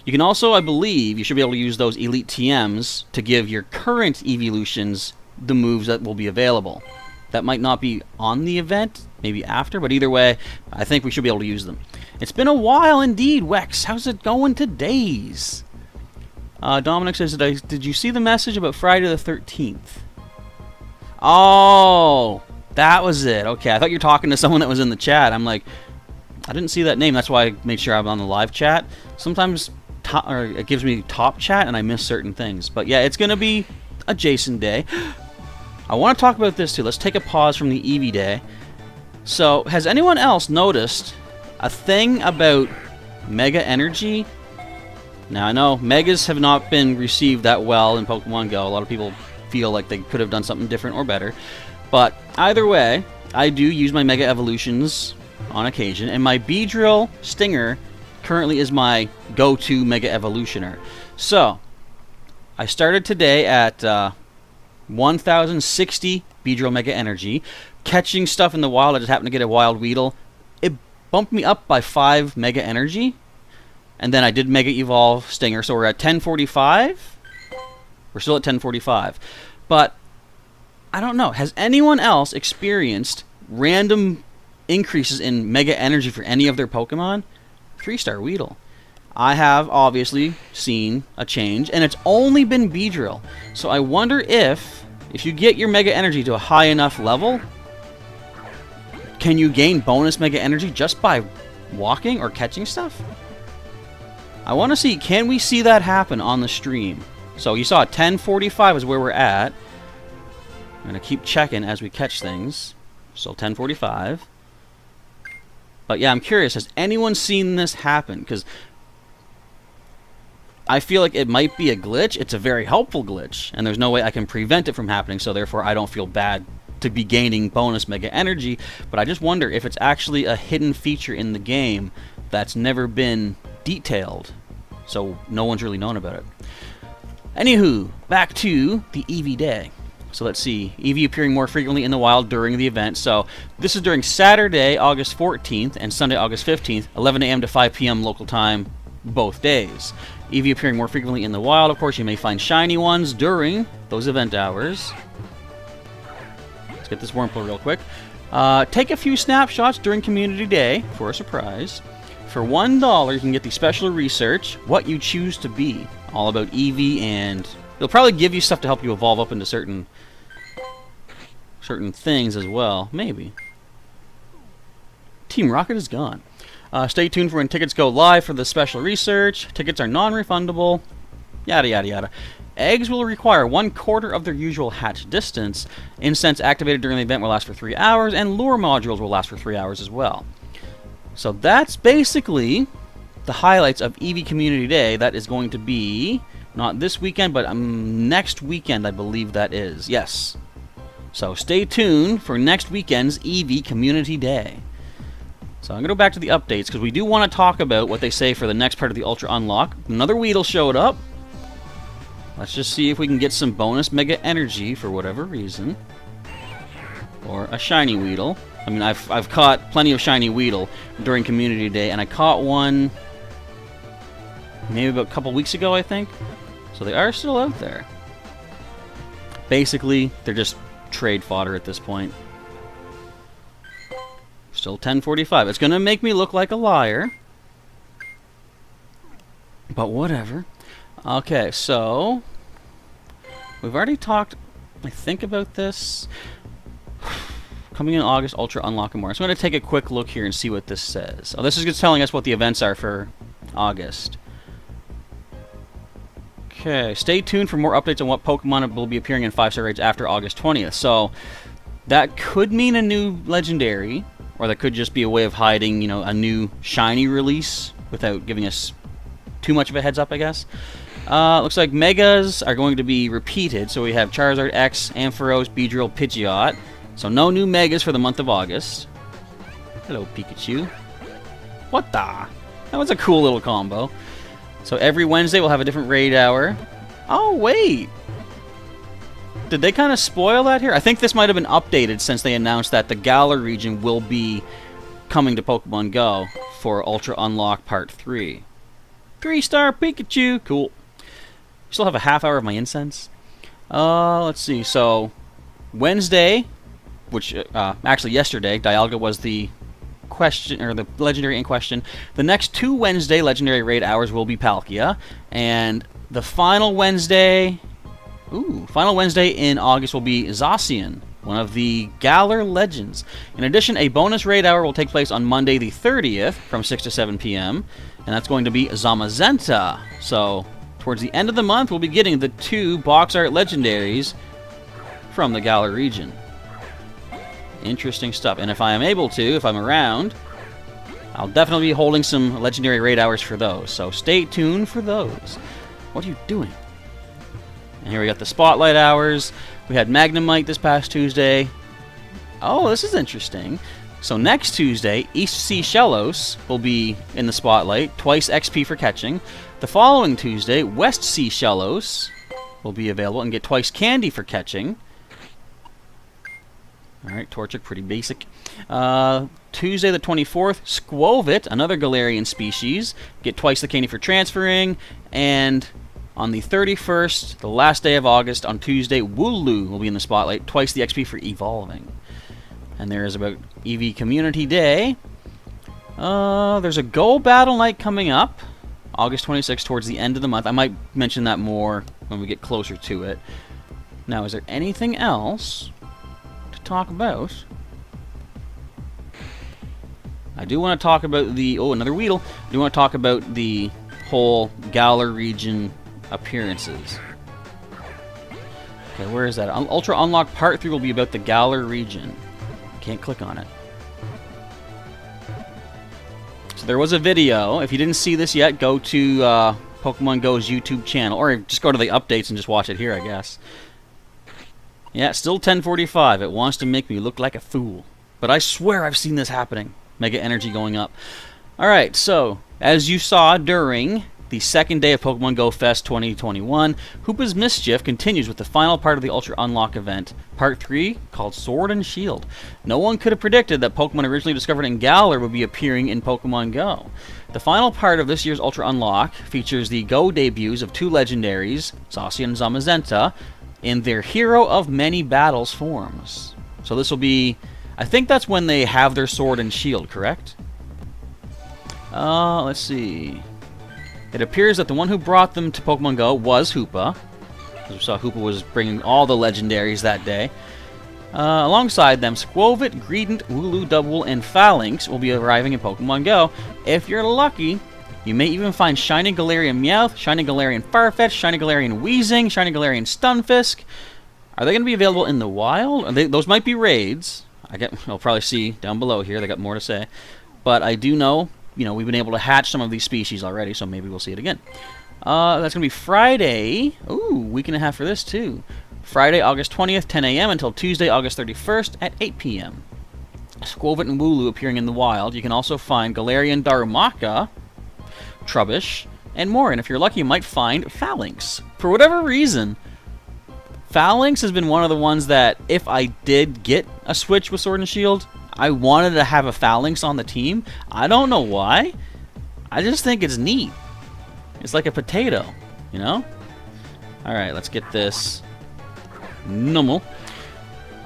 You can also, I believe, you should be able to use those Elite TMs to give your current evolutions the moves that will be available. That might not be on the event, maybe after, but either way, I think we should be able to use them. It's been a while indeed, Wex. How's it going todays? Dominic says, did you see the message about Friday the 13th? Oh, that was it. Okay, I thought you were talking to someone that was in the chat. I'm like, I didn't see that name. That's why I made sure I'm on the live chat. Sometimes it gives me top chat and I miss certain things. But yeah, it's going to be a Jason day. I want to talk about this too. Let's take a pause from the Eevee day. So, has anyone else noticed a thing about Mega Energy? Now, I know Megas have not been received that well in Pokemon Go. A lot of people feel like they could have done something different or better. But either way, I do use my Mega Evolutions on occasion, and my Beedrill Stinger currently is my go-to Mega Evolutioner. So, I started today at 1060 Beedrill Mega Energy, catching stuff in the wild. I just happened to get a Wild Weedle. It bumped me up by 5 Mega Energy, and then I did Mega Evolve Stinger, so we're at 1045. We're still at 1045. But, I don't know, has anyone else experienced random increases in Mega Energy for any of their Pokemon? 3-star Weedle. I have obviously seen a change, and it's only been Beedrill. So I wonder if you get your Mega Energy to a high enough level, can you gain bonus Mega Energy just by walking or catching stuff? I want to see, can we see that happen on the stream? So you saw 1045 is where we're at. I'm going to keep checking as we catch things. So 1045. But yeah, I'm curious, has anyone seen this happen? Because I feel like it might be a glitch. It's a very helpful glitch, and there's no way I can prevent it from happening, so therefore I don't feel bad to be gaining bonus Mega Energy. But I just wonder if it's actually a hidden feature in the game that's never been detailed, so no one's really known about it. Anywho, back to the Eevee day. So let's see, Eevee appearing more frequently in the wild during the event. So this is during Saturday, August 14th, and Sunday, August 15th, 11 a.m. to 5 p.m. local time, both days. Eevee appearing more frequently in the wild. Of course, you may find shiny ones during those event hours. Let's get this Wurmple real quick. Take a few snapshots during Community Day for a surprise. For $1, you can get the special research, What You Choose to Be. All about Eevee, and they'll probably give you stuff to help you evolve up into certain things as well. Maybe. Team Rocket is gone. Stay tuned for when tickets go live for the special research. Tickets are non-refundable. Yada, yada, yada. Eggs will require 1/4 of their usual hatch distance. Incense activated during the event will last for 3 hours, and lure modules will last for 3 hours as well. So that's basically the highlights of Eevee Community Day. That is going to be not this weekend, but next weekend, I believe that is. Yes. So stay tuned for next weekend's Eevee Community Day. So I'm going to go back to the updates, because we do want to talk about what they say for the next part of the Ultra Unlock. Another Weedle showed up. Let's just see if we can get some bonus Mega Energy for whatever reason. Or a Shiny Weedle. I mean, I've caught plenty of Shiny Weedle during Community Day, and I caught one maybe about a couple weeks ago, I think. So they are still out there. Basically, they're just trade fodder at this point. Still 10:45. It's going to make me look like a liar. But whatever. Okay, so we've already talked, I think, about this. Coming in August, Ultra Unlock and more. So I'm going to take a quick look here and see what this says. Oh, this is just telling us what the events are for August. Okay, stay tuned for more updates on what Pokemon will be appearing in 5-star raids after August 20th. So that could mean a new Legendary, or that could just be a way of hiding, you know, a new Shiny release without giving us too much of a heads up, I guess. Looks like Megas are going to be repeated. So we have Charizard X, Ampharos, Beedrill, Pidgeot. So no new Megas for the month of August. Hello, Pikachu. What the? That was a cool little combo. So every Wednesday we'll have a different raid hour. Oh, wait. Did they kind of spoil that here? I think this might have been updated since they announced that the Galar region will be coming to Pokemon Go for Ultra Unlock Part 3. 3-star Pikachu. Cool. Still have a half hour of my incense. Let's see. So Wednesday, which actually yesterday, Dialga was the question, or the legendary in question. The next 2 Wednesday legendary raid hours will be Palkia, and the final Wednesday in August will be Zacian, one of the Galar legends. In addition, a bonus raid hour will take place on Monday the 30th from 6 to 7 p.m., and that's going to be Zamazenta. So towards the end of the month, we'll be getting the 2 box art legendaries from the Galar region. Interesting stuff. And if I am able to, if I'm around, I'll definitely be holding some legendary raid hours for those. So stay tuned for those. What are you doing? And here we got the spotlight hours. We had Magnemite this past Tuesday. Oh, this is interesting. So next Tuesday, East Sea Shellos will be in the spotlight, twice XP for catching. The following Tuesday, West Sea Shellos will be available and get twice candy for catching. Alright, Torchic, pretty basic. Tuesday the 24th, Squovit, another Galarian species, get twice the candy for transferring. And on the 31st, the last day of August, on Tuesday, Wooloo will be in the spotlight, twice the XP for evolving. And there is about Eevee Community Day. There's a Go Battle Night coming up, August 26th, towards the end of the month. I might mention that more when we get closer to it. Now, is there anything else to talk about? I do want to talk about the... Oh, another Weedle. I do want to talk about the whole Galar region appearances. Okay, where is that? Ultra Unlock Part 3 will be about the Galar region. Can't click on it. So there was a video. If you didn't see this yet, go to Pokemon Go's YouTube channel. Or just go to the updates and just watch it here, I guess. Yeah, still 10:45. It wants to make me look like a fool. But I swear I've seen this happening. Mega Energy going up. Alright, so, as you saw during the second day of Pokemon Go Fest 2021, Hoopa's Mischief continues with the final part of the Ultra Unlock event, Part 3, called Sword and Shield. No one could have predicted that Pokemon originally discovered in Galar would be appearing in Pokemon Go. The final part of this year's Ultra Unlock features the Go debuts of 2 legendaries, Zacian and Zamazenta, in their Hero of Many Battles forms. So this will be... I think that's when they have their sword and shield, correct? Let's see. It appears that the one who brought them to Pokemon Go was Hoopa. As we saw, Hoopa was bringing all the legendaries that day. Alongside them, Squovit, Greedent, Wooloo, Double, and Phalanx will be arriving in Pokemon Go. If you're lucky, you may even find Shiny Galarian Meowth, Shiny Galarian Farfetch, Shiny Galarian Weezing, Shiny Galarian Stunfisk. Are they going to be available in the wild? Those might be raids. I'll probably see down below here. They got more to say. But I do know, we've been able to hatch some of these species already, so maybe we'll see it again. That's going to be Friday. Ooh, week and a half for this, too. Friday, August 20th, 10 a.m. until Tuesday, August 31st at 8 p.m. Squovit and Wooloo appearing in the wild. You can also find Galarian Darumaka, Trubbish, and more. And if you're lucky, you might find Phalanx. For whatever reason, Phalanx has been one of the ones that, if I did get a Switch with Sword and Shield, I wanted to have a Phalanx on the team. I don't know why. I just think it's neat. It's like a potato, Alright, let's get this normal.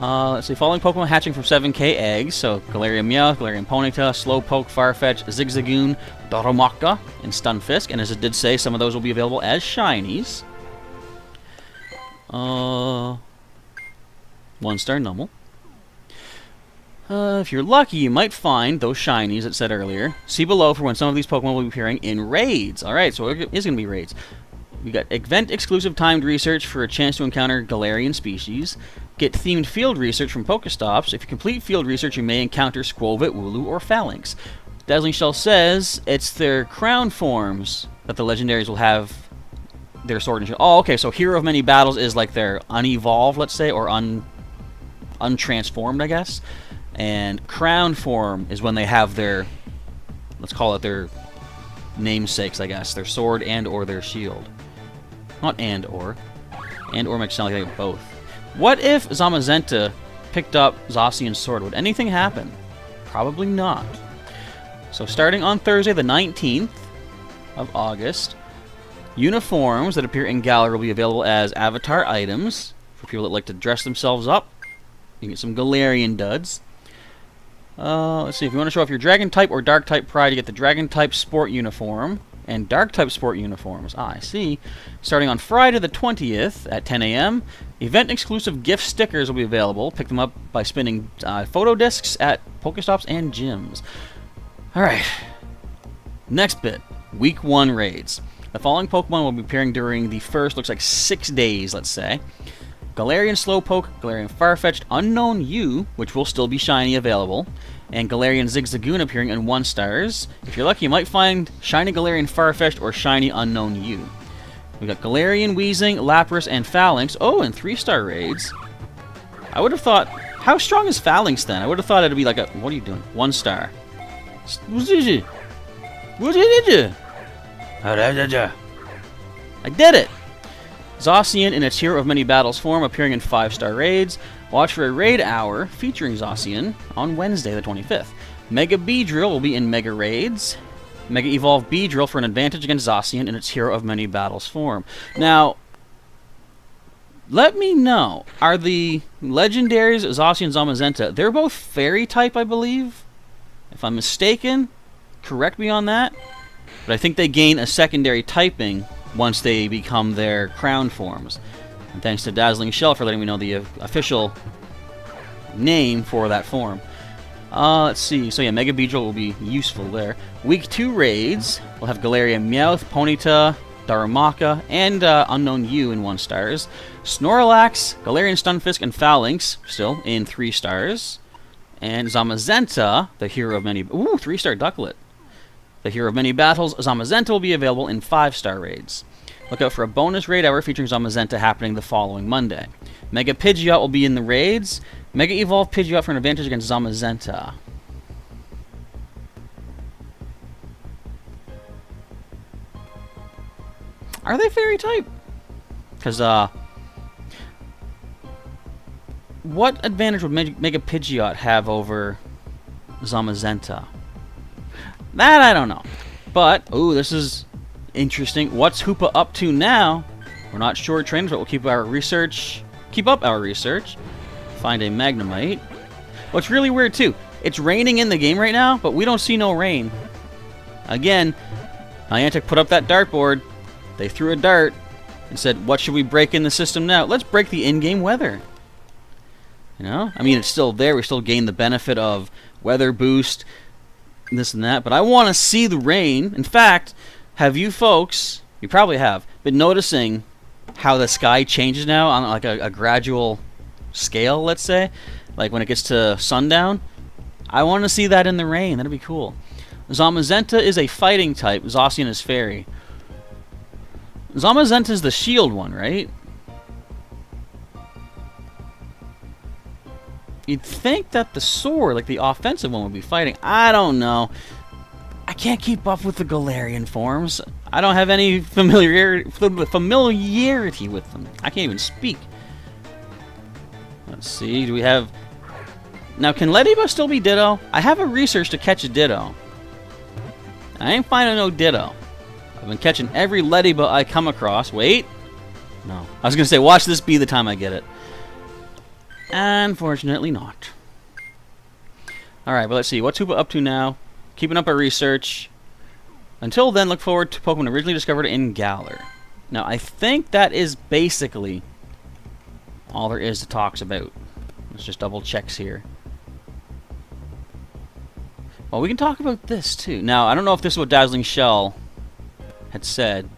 Let's see, following Pokemon hatching from 7K eggs, so Galarian Meowth, Galarian Ponyta, Slowpoke, Farfetch, Zigzagoon, Darumaka, and Stunfisk, and as it did say, some of those will be available as shinies. 1-star normal. If you're lucky, you might find those shinies it said earlier. See below for when some of these Pokemon will be appearing in raids. Alright, so it is going to be raids. We got event-exclusive timed research for a chance to encounter Galarian species. Get themed field research from Pokestops. If you complete field research, you may encounter Squovit, Wooloo, or Phalanx. Dazzling Shell says it's their crown forms that the legendaries will have their Sword and Shield. Oh, okay, so Hero of Many Battles is like their unevolved, let's say, or untransformed, I guess. And crown form is when they have their, let's call it their namesakes, I guess. Their sword and or their shield. Not and or. And or makes it sound like they have both. What if Zamazenta picked up Zacian's sword? Would anything happen? Probably not. So starting on Thursday the 19th of August, uniforms that appear in Gallery will be available as avatar items. For people that like to dress themselves up, you can get some Galarian duds. Let's see, if you want to show off your Dragon-type or Dark-type pride, you get the Dragon-type sport uniform and Dark-type sport uniforms. Ah, I see. Starting on Friday the 20th at 10 a.m., event-exclusive gift stickers will be available. Pick them up by spinning photo discs at Pokestops and gyms. Alright, next bit, Week 1 raids. The following Pokemon will be appearing during the first, looks like 6 days, let's say. Galarian Slowpoke, Galarian Farfetch'd, Unknown U, which will still be shiny available, and Galarian Zigzagoon appearing in 1-stars. If you're lucky, you might find shiny Galarian Farfetch'd or shiny Unknown U. We've got Galarian, Weezing, Lapras, and Phalanx. Oh, and 3-star raids. I would have thought, how strong is Phalanx then? I would have thought it'd be like a, what are you doing? 1-star. What did you? I did it! Zacian in its Hero of Many Battles form appearing in 5-star raids. Watch for a raid hour featuring Zacian on Wednesday the 25th. Mega Beedrill will be in Mega Raids. Mega Evolve Beedrill for an advantage against Zacian in its Hero of Many Battles form. Now, let me know, are the legendaries Zacian and Zamazenta, they're both fairy type, I believe? If I'm mistaken, correct me on that. But I think they gain a secondary typing once they become their crown forms. And thanks to Dazzling Shell for letting me know the official name for that form. Let's see. So yeah, Mega Beedrill will be useful there. Week 2 raids. We'll have Galarian Meowth, Ponyta, Darumaka, and Unknown U in 1-stars. Snorlax, Galarian Stunfisk, and Phalanx still in 3-stars. And Zamazenta, the Hero of Many... Ooh, 3-star Ducklet. The Hero of Many Battles, Zamazenta will be available in 5-star raids. Look out for a bonus raid hour featuring Zamazenta happening the following Monday. Mega Pidgeot will be in the raids. Mega Evolve Pidgeot for an advantage against Zamazenta. Are they fairy type? Because, what advantage would Mega Pidgeot have over Zamazenta? That I don't know. But, ooh, this is interesting. What's Hoopa up to now? We're not sure, trainers, but we'll keep up our research. Find a Magnemite. What's really weird, too, it's raining in the game right now, but we don't see no rain. Again, Niantic put up that dartboard. They threw a dart and said, what should we break in the system now? Let's break the in-game weather. You know? I mean, it's still there. We still gain the benefit of weather boost, this and that. But I want to see the rain. In fact, have you folks, you probably have, been noticing how the sky changes now on like a gradual scale, let's say? Like when it gets to sundown? I want to see that in the rain. That'd be cool. Zamazenta is a fighting type. Zacian is fairy. Zamazenta is the shield one, right? You'd think that the sword, like the offensive one, would be fighting. I don't know. I can't keep up with the Galarian forms. I don't have any familiarity with them. I can't even speak. Let's see. Do we have... Now, can Lediba still be Ditto? I have a research to catch a Ditto. I ain't finding no Ditto. I've been catching every Lediba I come across. Wait. No. I was going to say, watch this be the time I get it. Unfortunately not. Alright, but let's see. What's Hoopa up to now? Keeping up our research. Until then, look forward to Pokemon originally discovered in Galar. Now, I think that is basically all there is to talk about. Let's just double checks here. Well, we can talk about this, too. Now, I don't know if this is what Dazzling Shell had said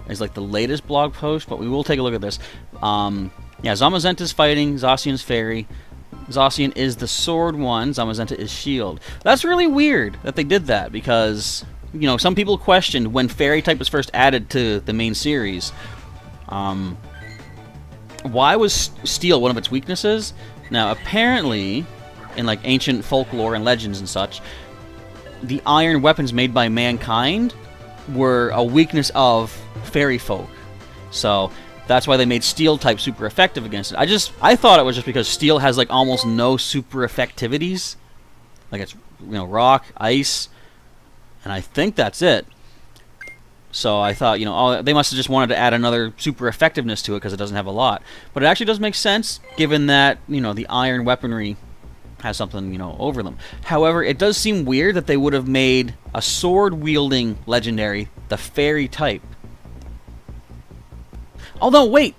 is like the latest blog post, but we will take a look at this. Yeah, Zamazenta's fighting, Zacian's fairy. Zacian is the sword one, Zamazenta is shield. That's really weird that they did that, because, you know, some people questioned when fairy type was first added to the main series. Why was steel one of its weaknesses? Now, apparently, in like ancient folklore and legends and such, the iron weapons made by mankind were a weakness of fairy folk. So that's why they made steel type super effective against it. I thought it was just because steel has like almost no super effectivities. Like it's, you know, rock, ice, and I think that's it. So I thought, you know, oh, they must have just wanted to add another super effectiveness to it because it doesn't have a lot. But it actually does make sense, given that, you know, the iron weaponry has something, you know, over them. However, it does seem weird that they would have made a sword-wielding legendary the fairy type. Although, wait,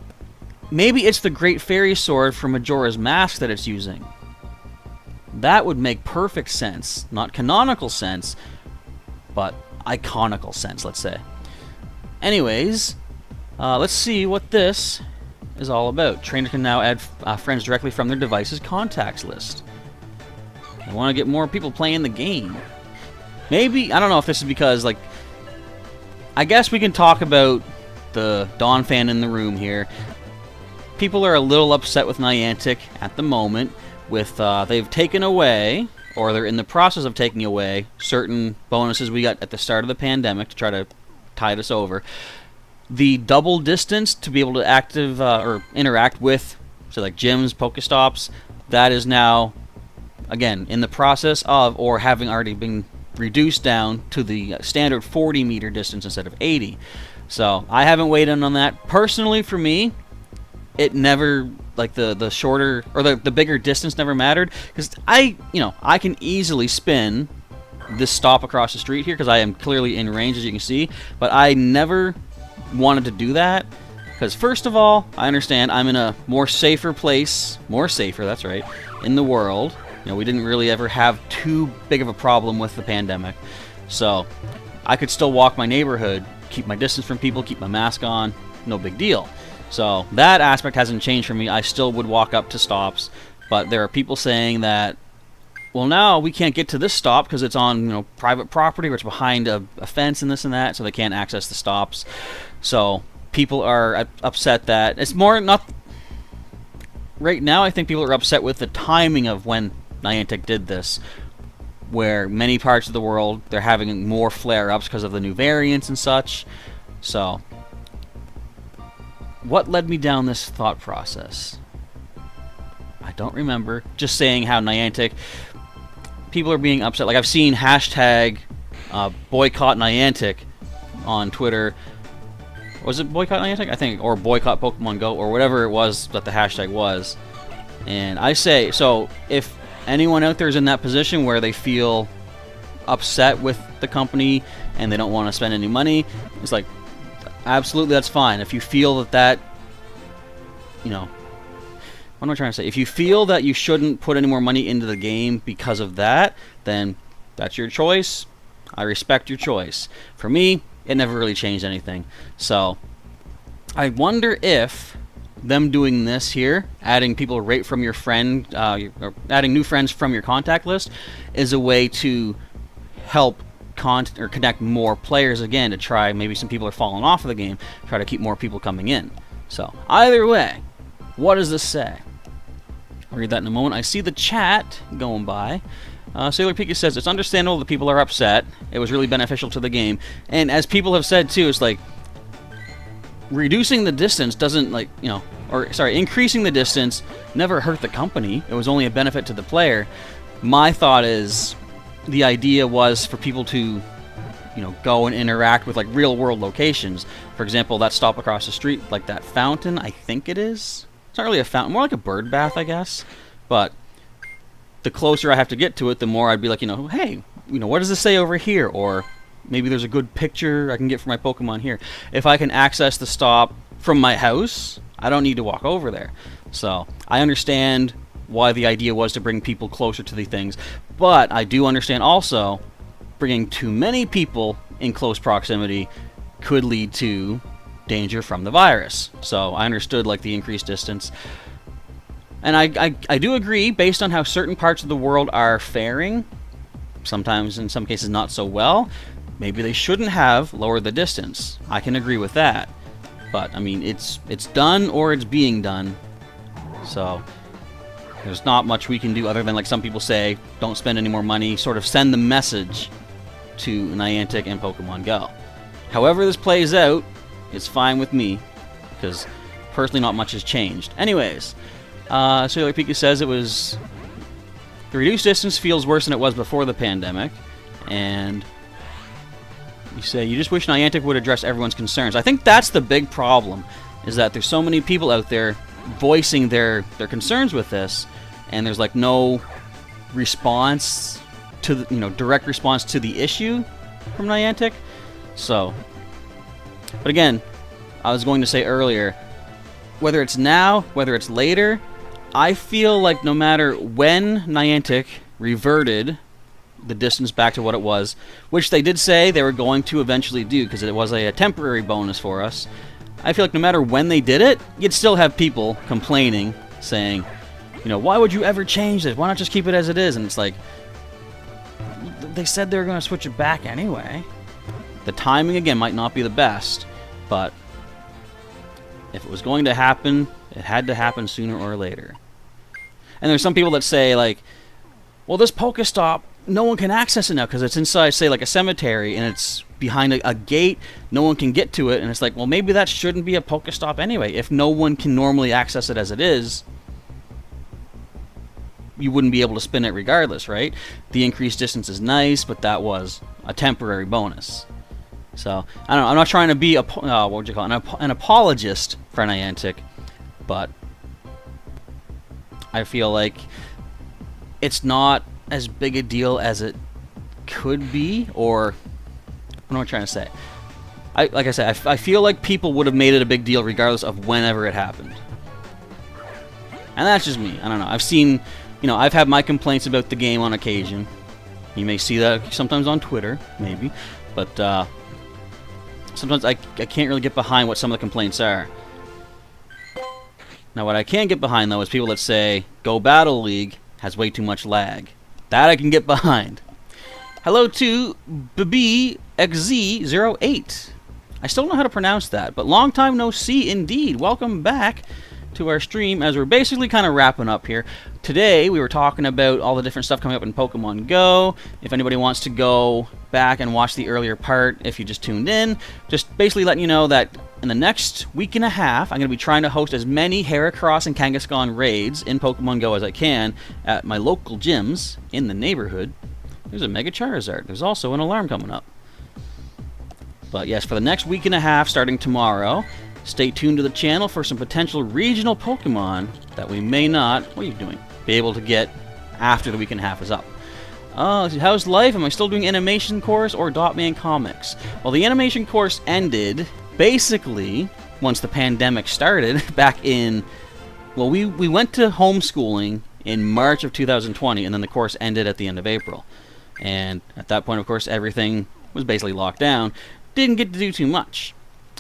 maybe it's the Great Fairy Sword from Majora's Mask that it's using. That would make perfect sense. Not canonical sense, but iconical sense, let's say. Anyways, let's see what this is all about. Trainer can now add friends directly from their device's contacts list. I want to get more people playing the game. Maybe, I don't know if this is because, like, I guess we can talk about the Dawn fan in the room here. People are a little upset with Niantic at the moment with, they've taken away, or they're in the process of taking away, certain bonuses we got at the start of the pandemic to try to tide us over. The double distance to be able to or interact with, so like gyms, Pokestops, that is now, again, in the process of, or having already been reduced down to the standard 40 meter distance instead of 80. So I haven't weighed in on that. Personally, for me, it never, like the shorter or the bigger distance never mattered, because I can easily spin this stop across the street here because I am clearly in range, as you can see, but I never wanted to do that because, first of all, I understand I'm in a more safer place, that's right, in the world. You know, we didn't really ever have too big of a problem with the pandemic, so I could still walk my neighborhood, keep my distance from people, keep my mask on, no big deal. So that aspect hasn't changed for me. I still would walk up to stops, but there are people saying that, well, now we can't get to this stop because it's on, you know, private property or it's behind a fence and this and that, so they can't access the stops. So people are upset that it's more not. Right now, I think people are upset with the timing of when Niantic did this, where many parts of the world they're having more flare-ups because of the new variants and such. So, what led me down this thought process? I don't remember. Just saying how Niantic, people are being upset. Like, I've seen hashtag boycott Niantic on Twitter. Was it boycott Niantic? I think, or boycott Pokemon Go, or whatever it was that the hashtag was. And I say, so if anyone out there is in that position where they feel upset with the company and they don't want to spend any money, it's like, absolutely, that's fine. If you feel that, you know, what am I trying to say? If you feel that you shouldn't put any more money into the game because of that, then that's your choice. I respect your choice. For me, it never really changed anything. So I wonder if them doing this here, adding people right from your friend, or adding new friends from your contact list, is a way to help or connect more players again, to try, maybe some people are falling off of the game, try to keep more people coming in. So either way, what does this say? I'll read that in a moment. I see the chat going by. Sailor Pika says, it's understandable that people are upset. It was really beneficial to the game. And as people have said too, it's like, reducing the distance doesn't, like, you know, or sorry, increasing the distance never hurt the company. It was only a benefit to the player. My thought is, the idea was for people to, you know, go and interact with like real world locations. For example, that stop across the street, like that fountain, I think it is. It's not really a fountain, more like a bird bath, I guess. But the closer I have to get to it, the more I'd be like, you know, hey, you know, what does this say over here? Or maybe there's a good picture I can get for my Pokemon here. If I can access the stop from my house, I don't need to walk over there. So I understand why the idea was to bring people closer to the things, but I do understand also bringing too many people in close proximity could lead to danger from the virus. So I understood like the increased distance. And I do agree, based on how certain parts of the world are faring, sometimes in some cases not so well, maybe they shouldn't have lowered the distance. I can agree with that. But I mean, it's done or it's being done. So there's not much we can do other than, like some people say, don't spend any more money, sort of send the message to Niantic and Pokemon Go. However this plays out, it's fine with me, because personally not much has changed. Anyways, Sailor Pika says it was, the reduced distance feels worse than it was before the pandemic, and you say you just wish Niantic would address everyone's concerns. I think that's the big problem, is that there's so many people out there voicing their concerns with this, and there's like no response to the, you know, direct response to the issue from Niantic. So, but again, I was going to say earlier, whether it's now, whether it's later, I feel like no matter when Niantic reverted the distance back to what it was, which they did say they were going to eventually do because it was a temporary bonus for us, I feel like no matter when they did it, you'd still have people complaining, saying, you know, why would you ever change this? Why not just keep it as it is? And it's like, they said they were going to switch it back anyway. The timing, again, might not be the best, but if it was going to happen, it had to happen sooner or later. And there's some people that say, like, well, this Pokestop, no one can access it now because it's inside, say, like a cemetery, and it's behind a gate. No one can get to it, and it's like, well, maybe that shouldn't be a Pokestop anyway. If no one can normally access it as it is, you wouldn't be able to spin it regardless, right? The increased distance is nice, but that was a temporary bonus. So, I don't know, I'm not trying to be a, what would you call it, an apologist for Niantic, but I feel like it's not as big a deal as it could be, or what am I trying to say? Like I said, I feel like people would have made it a big deal regardless of whenever it happened. And that's just me. I don't know. I've seen, you know, I've had my complaints about the game on occasion. You may see that sometimes on Twitter, maybe, but sometimes I can't really get behind what some of the complaints are. Now, what I can get behind, though, is people that say, Go Battle League has way too much lag. That I can get behind. Hello to BBXZ08. I still don't know how to pronounce that, but long time no see indeed. Welcome back to our stream as we're basically kind of wrapping up here. Today, we were talking about all the different stuff coming up in Pokemon Go. If anybody wants to go back and watch the earlier part, if you just tuned in, just basically letting you know that in the next week and a half, I'm going to be trying to host as many Heracross and Kangaskhan raids in Pokemon Go as I can at my local gyms in the neighborhood. There's a Mega Charizard. There's also an alarm coming up. But yes, for the next week and a half, starting tomorrow, stay tuned to the channel for some potential regional Pokemon that we may not, what are you doing, be able to get after the week and a half is up. How's life? Am I still doing animation course or Dotman Comics? Well, the animation course ended basically once the pandemic started back in Well, we went to homeschooling in March of 2020, and then the course ended at the end of April. And at that point, of course, everything was basically locked down. Didn't get to do too much.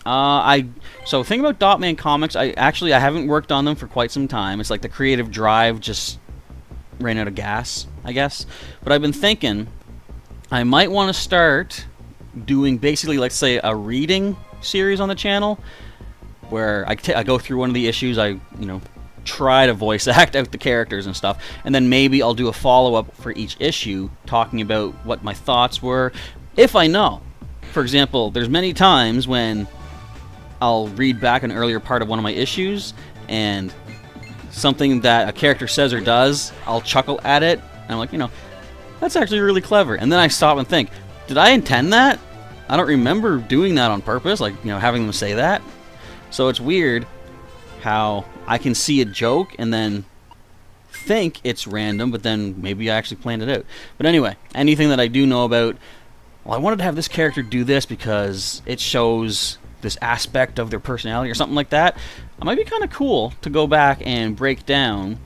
So thing about Dotman Comics, I haven't worked on them for quite some time. It's like the creative drive just ran out of gas, I guess. But I've been thinking I might want to start doing basically, let's say, a reading series on the channel where I go through one of the issues, try to voice act out the characters and stuff, and then maybe I'll do a follow-up for each issue talking about what my thoughts were, if I know. For example, there's many times when I'll read back an earlier part of one of my issues, and something that a character says or does, I'll chuckle at it, and I'm like, that's actually really clever. And then I stop and think, did I intend that? I don't remember doing that on purpose, having them say that. So it's weird how I can see a joke and then think it's random, but then maybe I actually planned it out. But anyway, anything that I do know about, well, I wanted to have this character do this because it shows this aspect of their personality or something like that. It might be kind of cool to go back and break down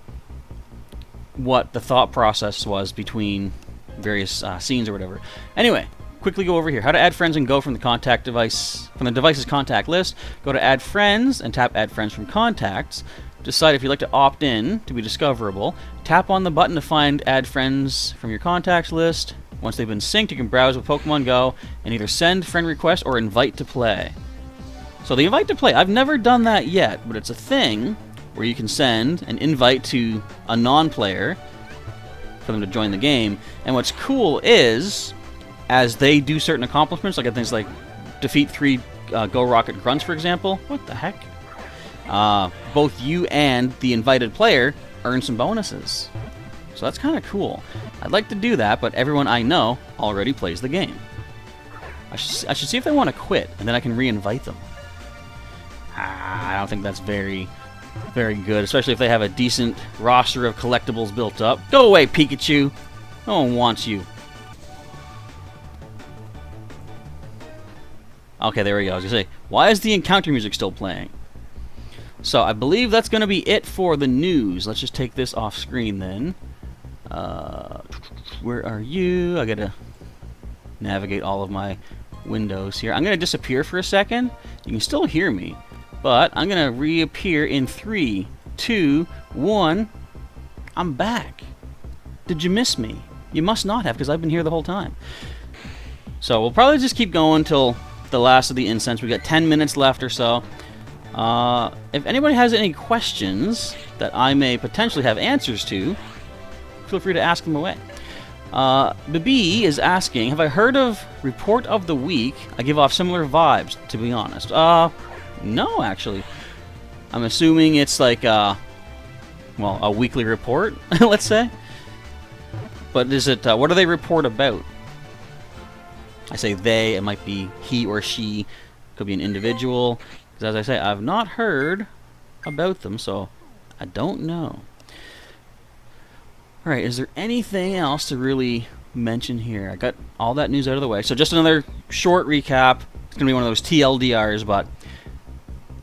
what the thought process was between various scenes or whatever. Anyway, quickly go over here. How to add friends and go from the contact device, from the device's contact list. Go to add friends and tap add friends from contacts. Decide if you'd like to opt in to be discoverable. Tap on the button to find add friends from your contacts list. Once they've been synced, you can browse with Pokemon Go and either send friend requests or invite to play. So the invite to play, I've never done that yet, but it's a thing where you can send an invite to a non-player for them to join the game. And what's cool is, as they do certain accomplishments, like things like defeat 3 Go Rocket Grunts, for example. What the heck? Both you and the invited player earn some bonuses. So that's kind of cool. I'd like to do that, but everyone I know already plays the game. I should see if they want to quit, and then I can re-invite them. I don't think that's very good, especially if they have a decent roster of collectibles built up. Go away, Pikachu! No one wants you. Okay, there we go. I was going to say, why is the encounter music still playing? So, I believe that's going to be it for the news. Let's just take this off screen then. Where are you? I got to navigate all of my windows here. I'm going to disappear for a second. You can still hear me, but I'm going to reappear in 3, 2, 1. I'm back. Did you miss me? You must not have, because I've been here the whole time. So we'll probably just keep going till the last of the incense. We got 10 minutes left or so. If anybody has any questions that I may potentially have answers to, feel free to ask them away. Bibi is asking, have I heard of Report of the Week? I give off similar vibes, to be honest. No, actually. I'm assuming it's like, a weekly report, let's say. But is it, what do they report about? I say they, it might be he or she, could be an individual. Because as I say, I've not heard about them, so I don't know. Alright, is there anything else to really mention here? I got all that news out of the way. So just another short recap. It's going to be one of those TLDRs, but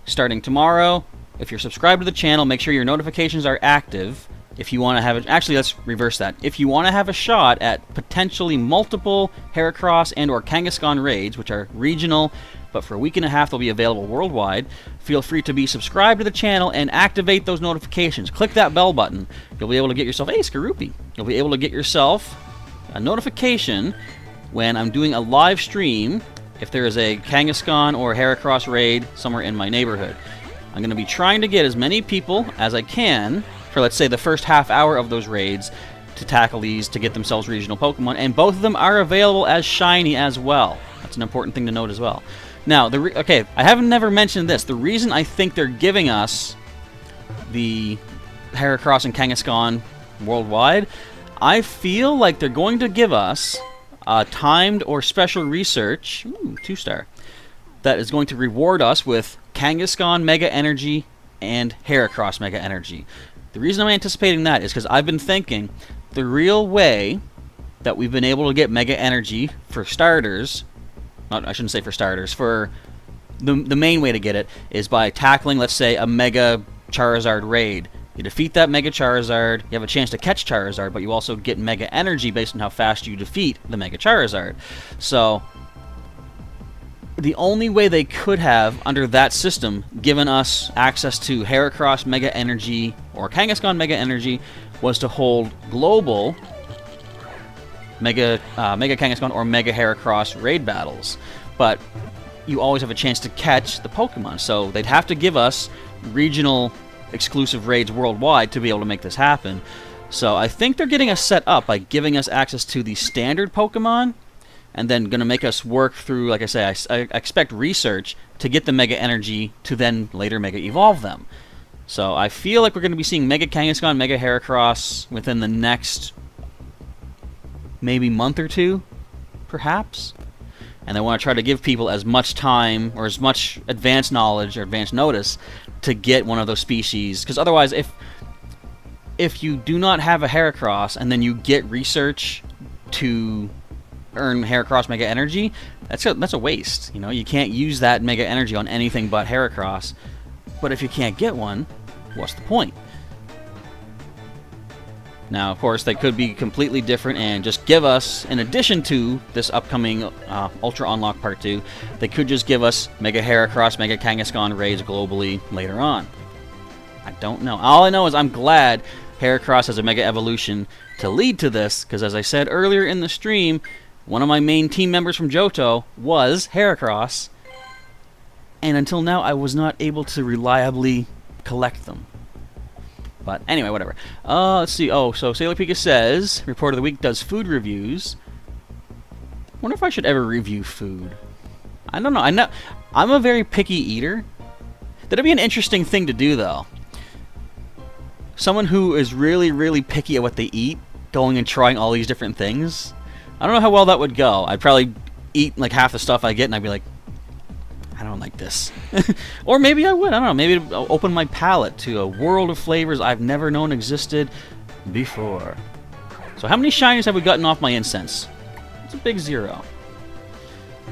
starting tomorrow, if you're subscribed to the channel, make sure your notifications are active. If you want to have actually, let's reverse that. If you want to have a shot at potentially multiple Heracross and or Kangaskhan raids, which are regional, but for a week and a half they'll be available worldwide, feel free to be subscribed to the channel and activate those notifications. Click that bell button. You'll be able to get yourself, hey, Skorupi. You'll be able to get yourself a notification when I'm doing a live stream if there is a Kangaskhan or Heracross raid somewhere in my neighborhood. I'm going to be trying to get as many people as I can for, let's say, the first half hour of those raids to tackle these to get themselves regional Pokemon, and both of them are available as shiny as well. That's an important thing to note as well. Now, okay, I haven't never mentioned this. The reason I think they're giving us the Heracross and Kangaskhan worldwide, I feel like they're going to give us timed or special research, 2-star, that is going to reward us with Kangaskhan Mega Energy and Heracross Mega Energy. The reason I'm anticipating that is because I've been thinking the real way that we've been able to get Mega Energy for starters, I shouldn't say for starters, for the main way to get it is by tackling, let's say, a Mega Charizard raid. You defeat that Mega Charizard, you have a chance to catch Charizard, but you also get Mega Energy based on how fast you defeat the Mega Charizard. So, the only way they could have, under that system, given us access to Heracross Mega Energy or Kangaskhan Mega Energy was to hold global Mega Kangaskhan or Mega Heracross raid battles. But you always have a chance to catch the Pokemon, so they'd have to give us regional exclusive raids worldwide to be able to make this happen. So I think they're getting us set up by giving us access to the standard Pokemon, and then going to make us work through, like I say, I expect research to get the Mega Energy to then later Mega Evolve them. So I feel like we're going to be seeing Mega Kangaskhan, Mega Heracross within the next maybe month or two, perhaps. And they want to try to give people as much time or as much advanced knowledge or advanced notice to get one of those species. Because otherwise, if you do not have a Heracross and then you get research to earn Heracross Mega Energy, that's a waste. You know, you can't use that Mega Energy on anything but Heracross. But if you can't get one, what's the point? Now, of course, they could be completely different and just give us, in addition to this upcoming Ultra Unlock Part 2, they could just give us Mega Heracross, Mega Kangaskhan raids globally later on. I don't know. All I know is I'm glad Heracross has a Mega Evolution to lead to this, because as I said earlier in the stream, one of my main team members from Johto was Heracross, and until now I was not able to reliably collect them. But anyway, whatever. Let's see. Oh, so Sailor Pika says, Report of the Week does food reviews. Wonder if I should ever review food. I don't know. I'm a very picky eater. That'd be an interesting thing to do, though. Someone who is really, really picky at what they eat, going and trying all these different things. I don't know how well that would go. I'd probably eat like half the stuff I get, and I'd be like, I don't like this. Or maybe I would. I don't know. Maybe it'll open my palate to a world of flavors I've never known existed before. So how many shinies have we gotten off my incense? It's a big 0.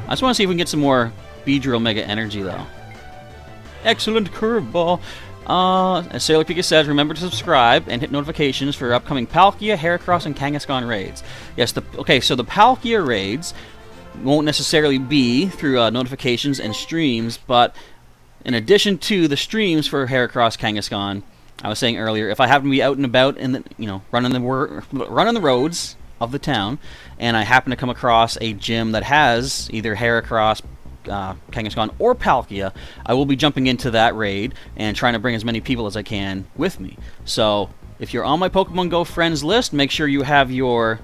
I just want to see if we can get some more Beedrill Mega Energy, though. Excellent curveball. As Sailor Pika says, remember to subscribe and hit notifications for upcoming Palkia, Heracross, and Kangaskhan raids. Yes, okay, so the Palkia raids won't necessarily be through notifications and streams, but in addition to the streams for Heracross, Kangaskhan, I was saying earlier, if I happen to be out and about in the, running the roads of the town, and I happen to come across a gym that has either Heracross, Kangaskhan, or Palkia, I will be jumping into that raid and trying to bring as many people as I can with me. So if you're on my Pokemon Go friends list, make sure you have your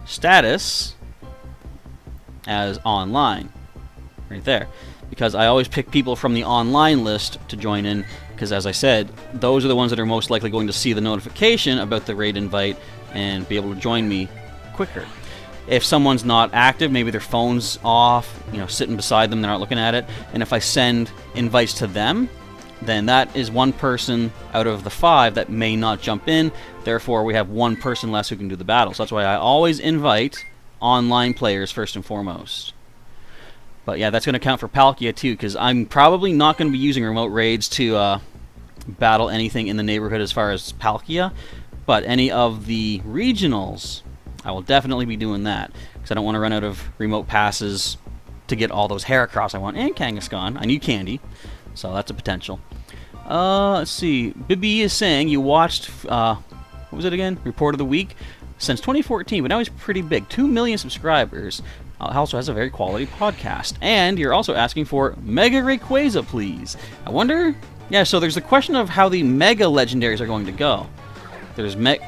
status as online, right there, because I always pick people from the online list to join in, because as I said, those are the ones that are most likely going to see the notification about the raid invite and be able to join me quicker. If someone's not active, maybe their phone's off, sitting beside them, they're not looking at it, and if I send invites to them, then that is one person out of the 5 that may not jump in. Therefore, we have one person less who can do the battle. So that's why I always invite online players first and foremost. But yeah, that's going to count for Palkia too, because I'm probably not going to be using remote raids to battle anything in the neighborhood as far as Palkia, but any of the regionals, I will definitely be doing that, because I don't want to run out of remote passes to get all those Heracross I want, and Kangaskhan. I need candy, so that's a potential. Let's see. Bibi is saying you watched, what was it again? Report of the Week. Since 2014, but now he's pretty big. 2 million subscribers. Also has a very quality podcast. And you're also asking for Mega Rayquaza, please. I wonder... Yeah, so there's the question of how the Mega Legendaries are going to go. There's Mega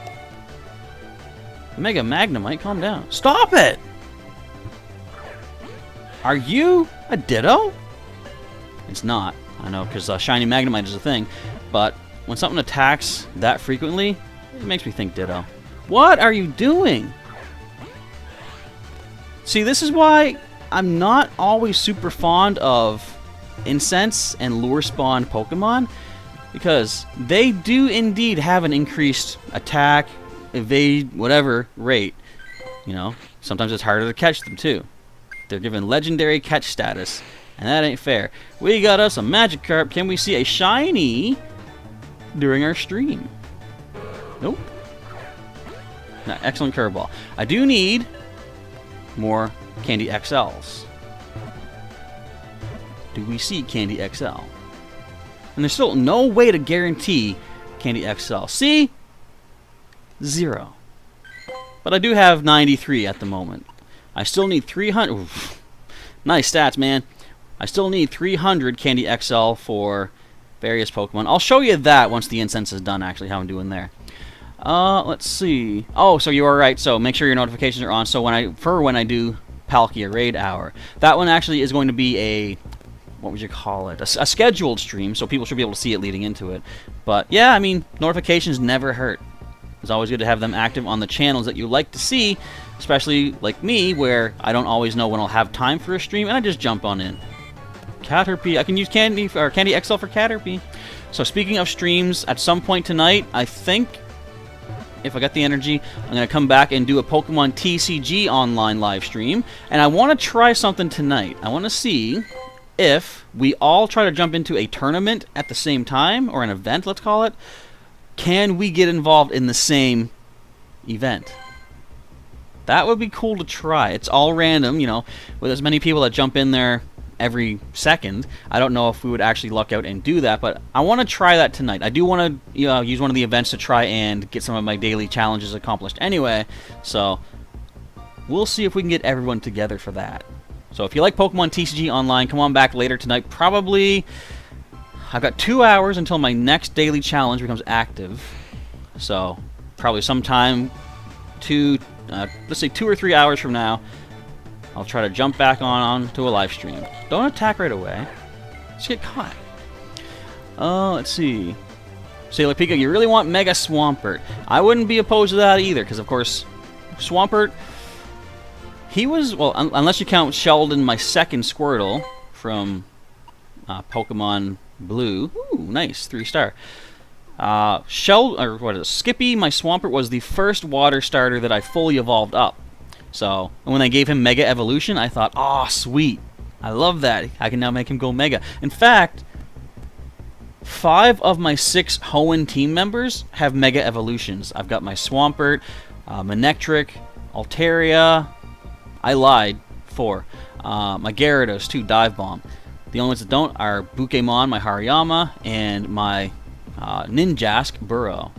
Magnemite. Calm down. Stop it! Are you a Ditto? It's not. I know, because Shiny Magnemite is a thing. But when something attacks that frequently, it makes me think Ditto. What are you doing? See, this is why I'm not always super fond of incense and lure spawn Pokemon, because they do indeed have an increased attack, evade, whatever rate. Sometimes it's harder to catch them too. They're given legendary catch status, And that ain't fair. We got us a Magikarp. Can we see a shiny during our stream? Nope. No, excellent curveball. I do need more Candy XLs. Do we see Candy XL? And there's still no way to guarantee Candy XL. See? 0. But I do have 93 at the moment. I still need 300. Oof. Nice stats, man. I still need 300 Candy XL for various Pokemon. I'll show you that once the incense is done, actually, how I'm doing there. Let's see. Oh, so you are right. So make sure your notifications are on. So when I do Palkia Raid Hour, that one actually is going to be a, what would you call it? A scheduled stream, so people should be able to see it leading into it. But yeah, I mean, notifications never hurt. It's always good to have them active on the channels that you like to see, especially like me, where I don't always know when I'll have time for a stream, and I just jump on in. Caterpie, I can use Candy XL for Caterpie. So speaking of streams, at some point tonight, I think, if I got the energy, I'm going to come back and do a Pokemon TCG online live stream, and I want to try something tonight. I want to see if we all try to jump into a tournament at the same time, or an event, let's call it. Can we get involved in the same event? That would be cool to try. It's all random, you know, with as many people that jump in there every second. I don't know if we would actually luck out and do that, but I want to try that tonight. I do want to use one of the events to try and get some of my daily challenges accomplished anyway, so we'll see if we can get everyone together for that. So if you like Pokemon TCG Online, come on back later tonight. Probably, I've got 2 hours until my next daily challenge becomes active, so probably sometime let's say 2 or 3 hours from now, I'll try to jump back on to a live stream. Don't attack right away. Just get caught. Let's see. Sailor Pika, you really want Mega Swampert. I wouldn't be opposed to that either, because of course, Swampert, he was, well, unless you count Sheldon, my second Squirtle from Pokemon Blue. Ooh, nice, 3-star. Skippy, my Swampert, was the first water starter that I fully evolved up. So, when they gave him Mega Evolution, I thought, oh, sweet. I love that. I can now make him go Mega. In fact, 5 of my 6 Hoenn team members have Mega Evolutions. I've got my Swampert, Manectric, Altaria. I lied. 4. My Gyarados, too, Dive Bomb. The only ones that don't are Pokémon, my Hariyama, and my Ninjask, Burrow.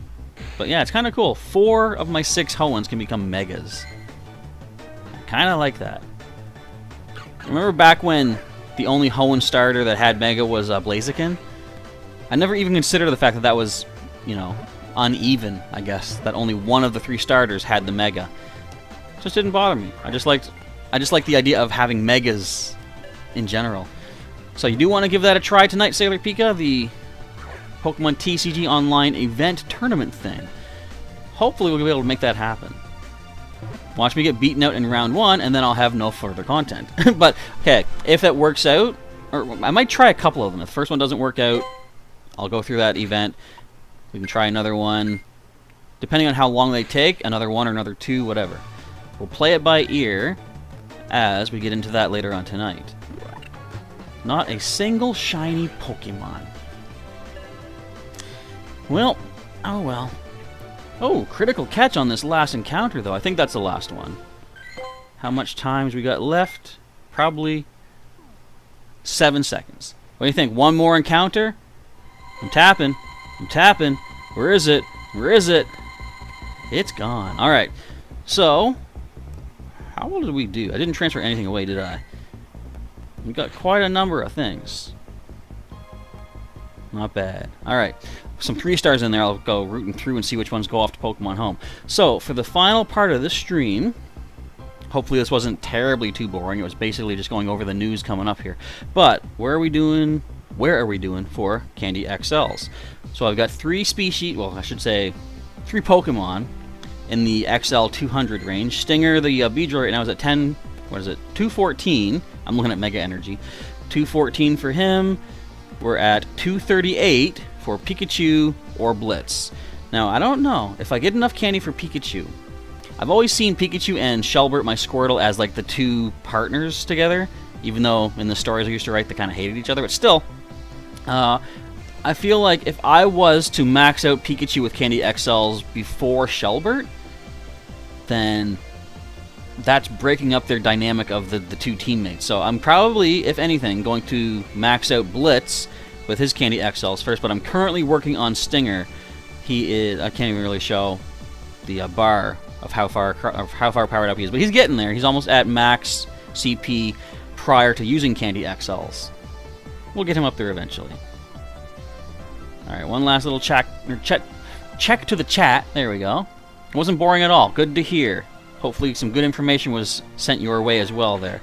But yeah, it's kind of cool. 4 of my 6 Hoenns can become Megas. Kind of like that. Remember back when the only Hoenn starter that had Mega was Blaziken? I never even considered the fact that that was, you know, uneven, I guess. That only one of the 3 starters had the Mega. It just didn't bother me. I just liked the idea of having Megas in general. So you do want to give that a try tonight, Sailor Pika, the Pokemon TCG Online event tournament thing. Hopefully we'll be able to make that happen. Watch me get beaten out in round 1, and then I'll have no further content. But, okay, if that works out, or I might try a couple of them. If the first one doesn't work out, I'll go through that event. We can try another one. Depending on how long they take, another 1 or another 2, whatever. We'll play it by ear as we get into that later on tonight. Not a single shiny Pokemon. Well, oh well. Oh, critical catch on this last encounter, though. I think that's the last one. How much time we got left? Probably 7 seconds. What do you think? One more encounter? I'm tapping. I'm tapping. Where is it? Where is it? It's gone. All right. So, how well did we do? I didn't transfer anything away, did I? We got quite a number of things. Not bad. All right. Some 3-stars in there. I'll go rooting through and see which ones go off to Pokemon Home. So, for the final part of this stream, hopefully this wasn't terribly too boring. It was basically just going over the news coming up here. But, where are we doing for Candy XLs? So, I've got 3 species, well, I should say 3 Pokemon in the XL 200 range. Stinger, the Beedrill right now is at 10, what is it, 214. I'm looking at Mega Energy. 214 for him. We're at 238 for Pikachu or Blitz. Now, I don't know if I get enough candy for Pikachu. I've always seen Pikachu and Shelbert, my Squirtle, as like the 2 partners together. even though in the stories I used to write they kind of hated each other, but still, I feel like if I was to max out Pikachu with Candy XLs before Shelbert, then that's breaking up their dynamic of the two teammates. So I'm probably, if anything, going to max out Blitz with his Candy XLs first, but I'm currently working on Stinger. He is, I can't even really show the bar of how far powered up he is, but he's getting there. He's almost at max CP prior to using Candy XLs. We'll get him up there eventually. Alright, one last little check to the chat. There we go. It wasn't boring at all. Good to hear. Hopefully some good information was sent your way as well there.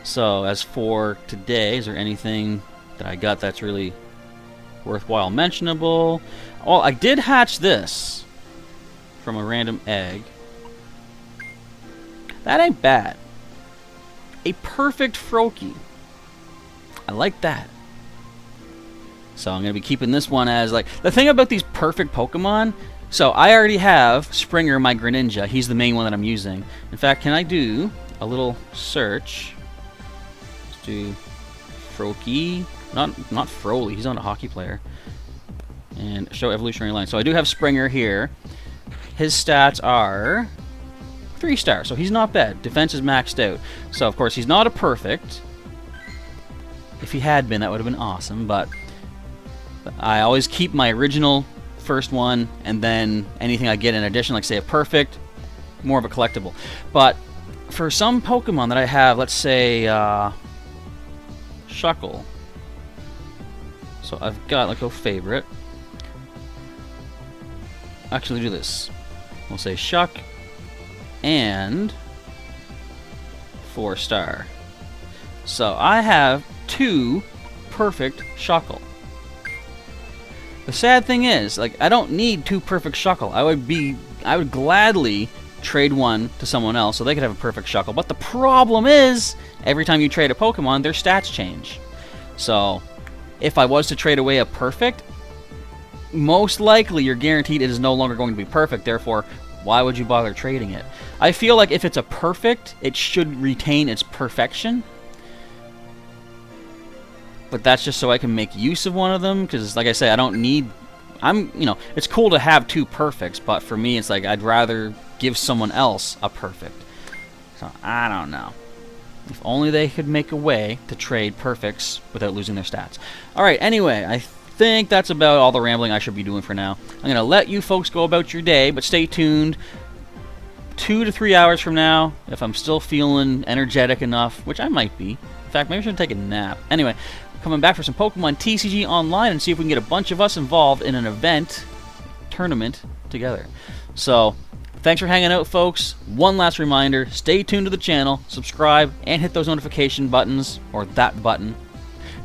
So, as for today, is there anything that I got that's really worthwhile mentionable? Oh, I did hatch this from a random egg. That ain't bad. A perfect Froakie. I like that. So I'm going to be keeping this one as, like, the thing about these perfect Pokemon, so I already have Springer, my Greninja. He's the main one that I'm using. In fact, can I do a little search? Let's do Froakie. Not Froley. He's not a hockey player. And show evolutionary line. So I do have Springer here. His stats are 3 stars, so he's not bad. Defense is maxed out. So, of course, he's not a perfect. If he had been, that would have been awesome, but I always keep my original first one, and then anything I get in addition, like say a perfect, more of a collectible. But for some Pokemon that I have, let's say Shuckle. So I've got, like, a favorite. Actually, do this. We'll say Shuck and 4 star. So I have 2 perfect Shuckle. The sad thing is, like, I don't need 2 perfect Shuckle. I would gladly trade one to someone else so they could have a perfect Shuckle. But the problem is, every time you trade a Pokemon, their stats change. So, if I was to trade away a perfect, most likely you're guaranteed it is no longer going to be perfect. Therefore, why would you bother trading it? I feel like if it's a perfect, it should retain its perfection. But that's just so I can make use of one of them, because, like I say, I don't need... it's cool to have 2 perfects, but for me, it's like I'd rather give someone else a perfect. So, I don't know. If only they could make a way to trade perfects without losing their stats. Alright, anyway, I think that's about all the rambling I should be doing for now. I'm going to let you folks go about your day, but stay tuned. 2 to 3 hours from now, if I'm still feeling energetic enough, which I might be. In fact, maybe I should take a nap. Anyway, coming back for some Pokemon TCG Online and see if we can get a bunch of us involved in an tournament together. So, thanks for hanging out, folks. One last reminder, stay tuned to the channel, subscribe, and hit those notification buttons, or that button,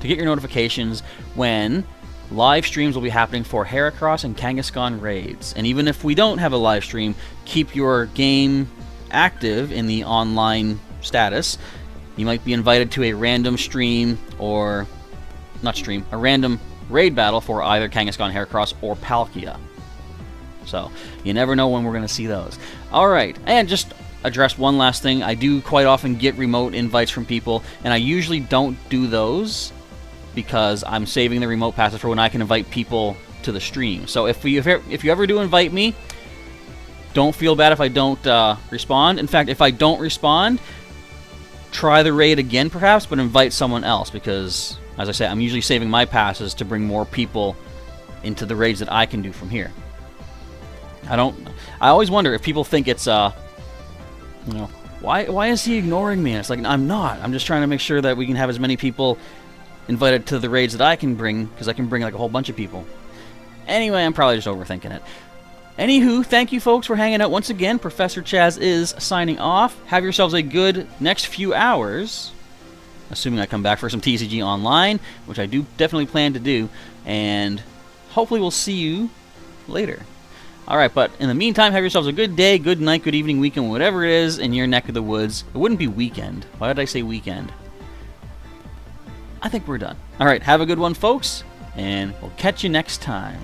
to get your notifications when live streams will be happening for Heracross and Kangaskhan raids. And even if we don't have a live stream, keep your game active in the online status. You might be invited to a random stream, or a random raid battle for either Kangaskhan, Heracross, or Palkia. So, you never know when we're going to see those. Alright, and just address one last thing. I do quite often get remote invites from people, and I usually don't do those because I'm saving the remote passes for when I can invite people to the stream. So if you ever do invite me, don't feel bad if I don't respond. In fact, if I don't respond, try the raid again perhaps, but invite someone else, because, as I say, I'm usually saving my passes to bring more people into the raids that I can do from here. I always wonder if people think it's, why is he ignoring me? And it's like, I'm not. I'm just trying to make sure that we can have as many people invited to the raids that I can bring, because I can bring, like, a whole bunch of people. Anyway, I'm probably just overthinking it. Anywho, thank you folks for hanging out once again. Professor Chaz is signing off. Have yourselves a good next few hours, assuming I come back for some TCG Online, which I do definitely plan to do, and hopefully we'll see you later. Alright, but in the meantime, have yourselves a good day, good night, good evening, weekend, whatever it is in your neck of the woods. It wouldn't be weekend. Why did I say weekend? I think we're done. Alright, have a good one, folks, and we'll catch you next time.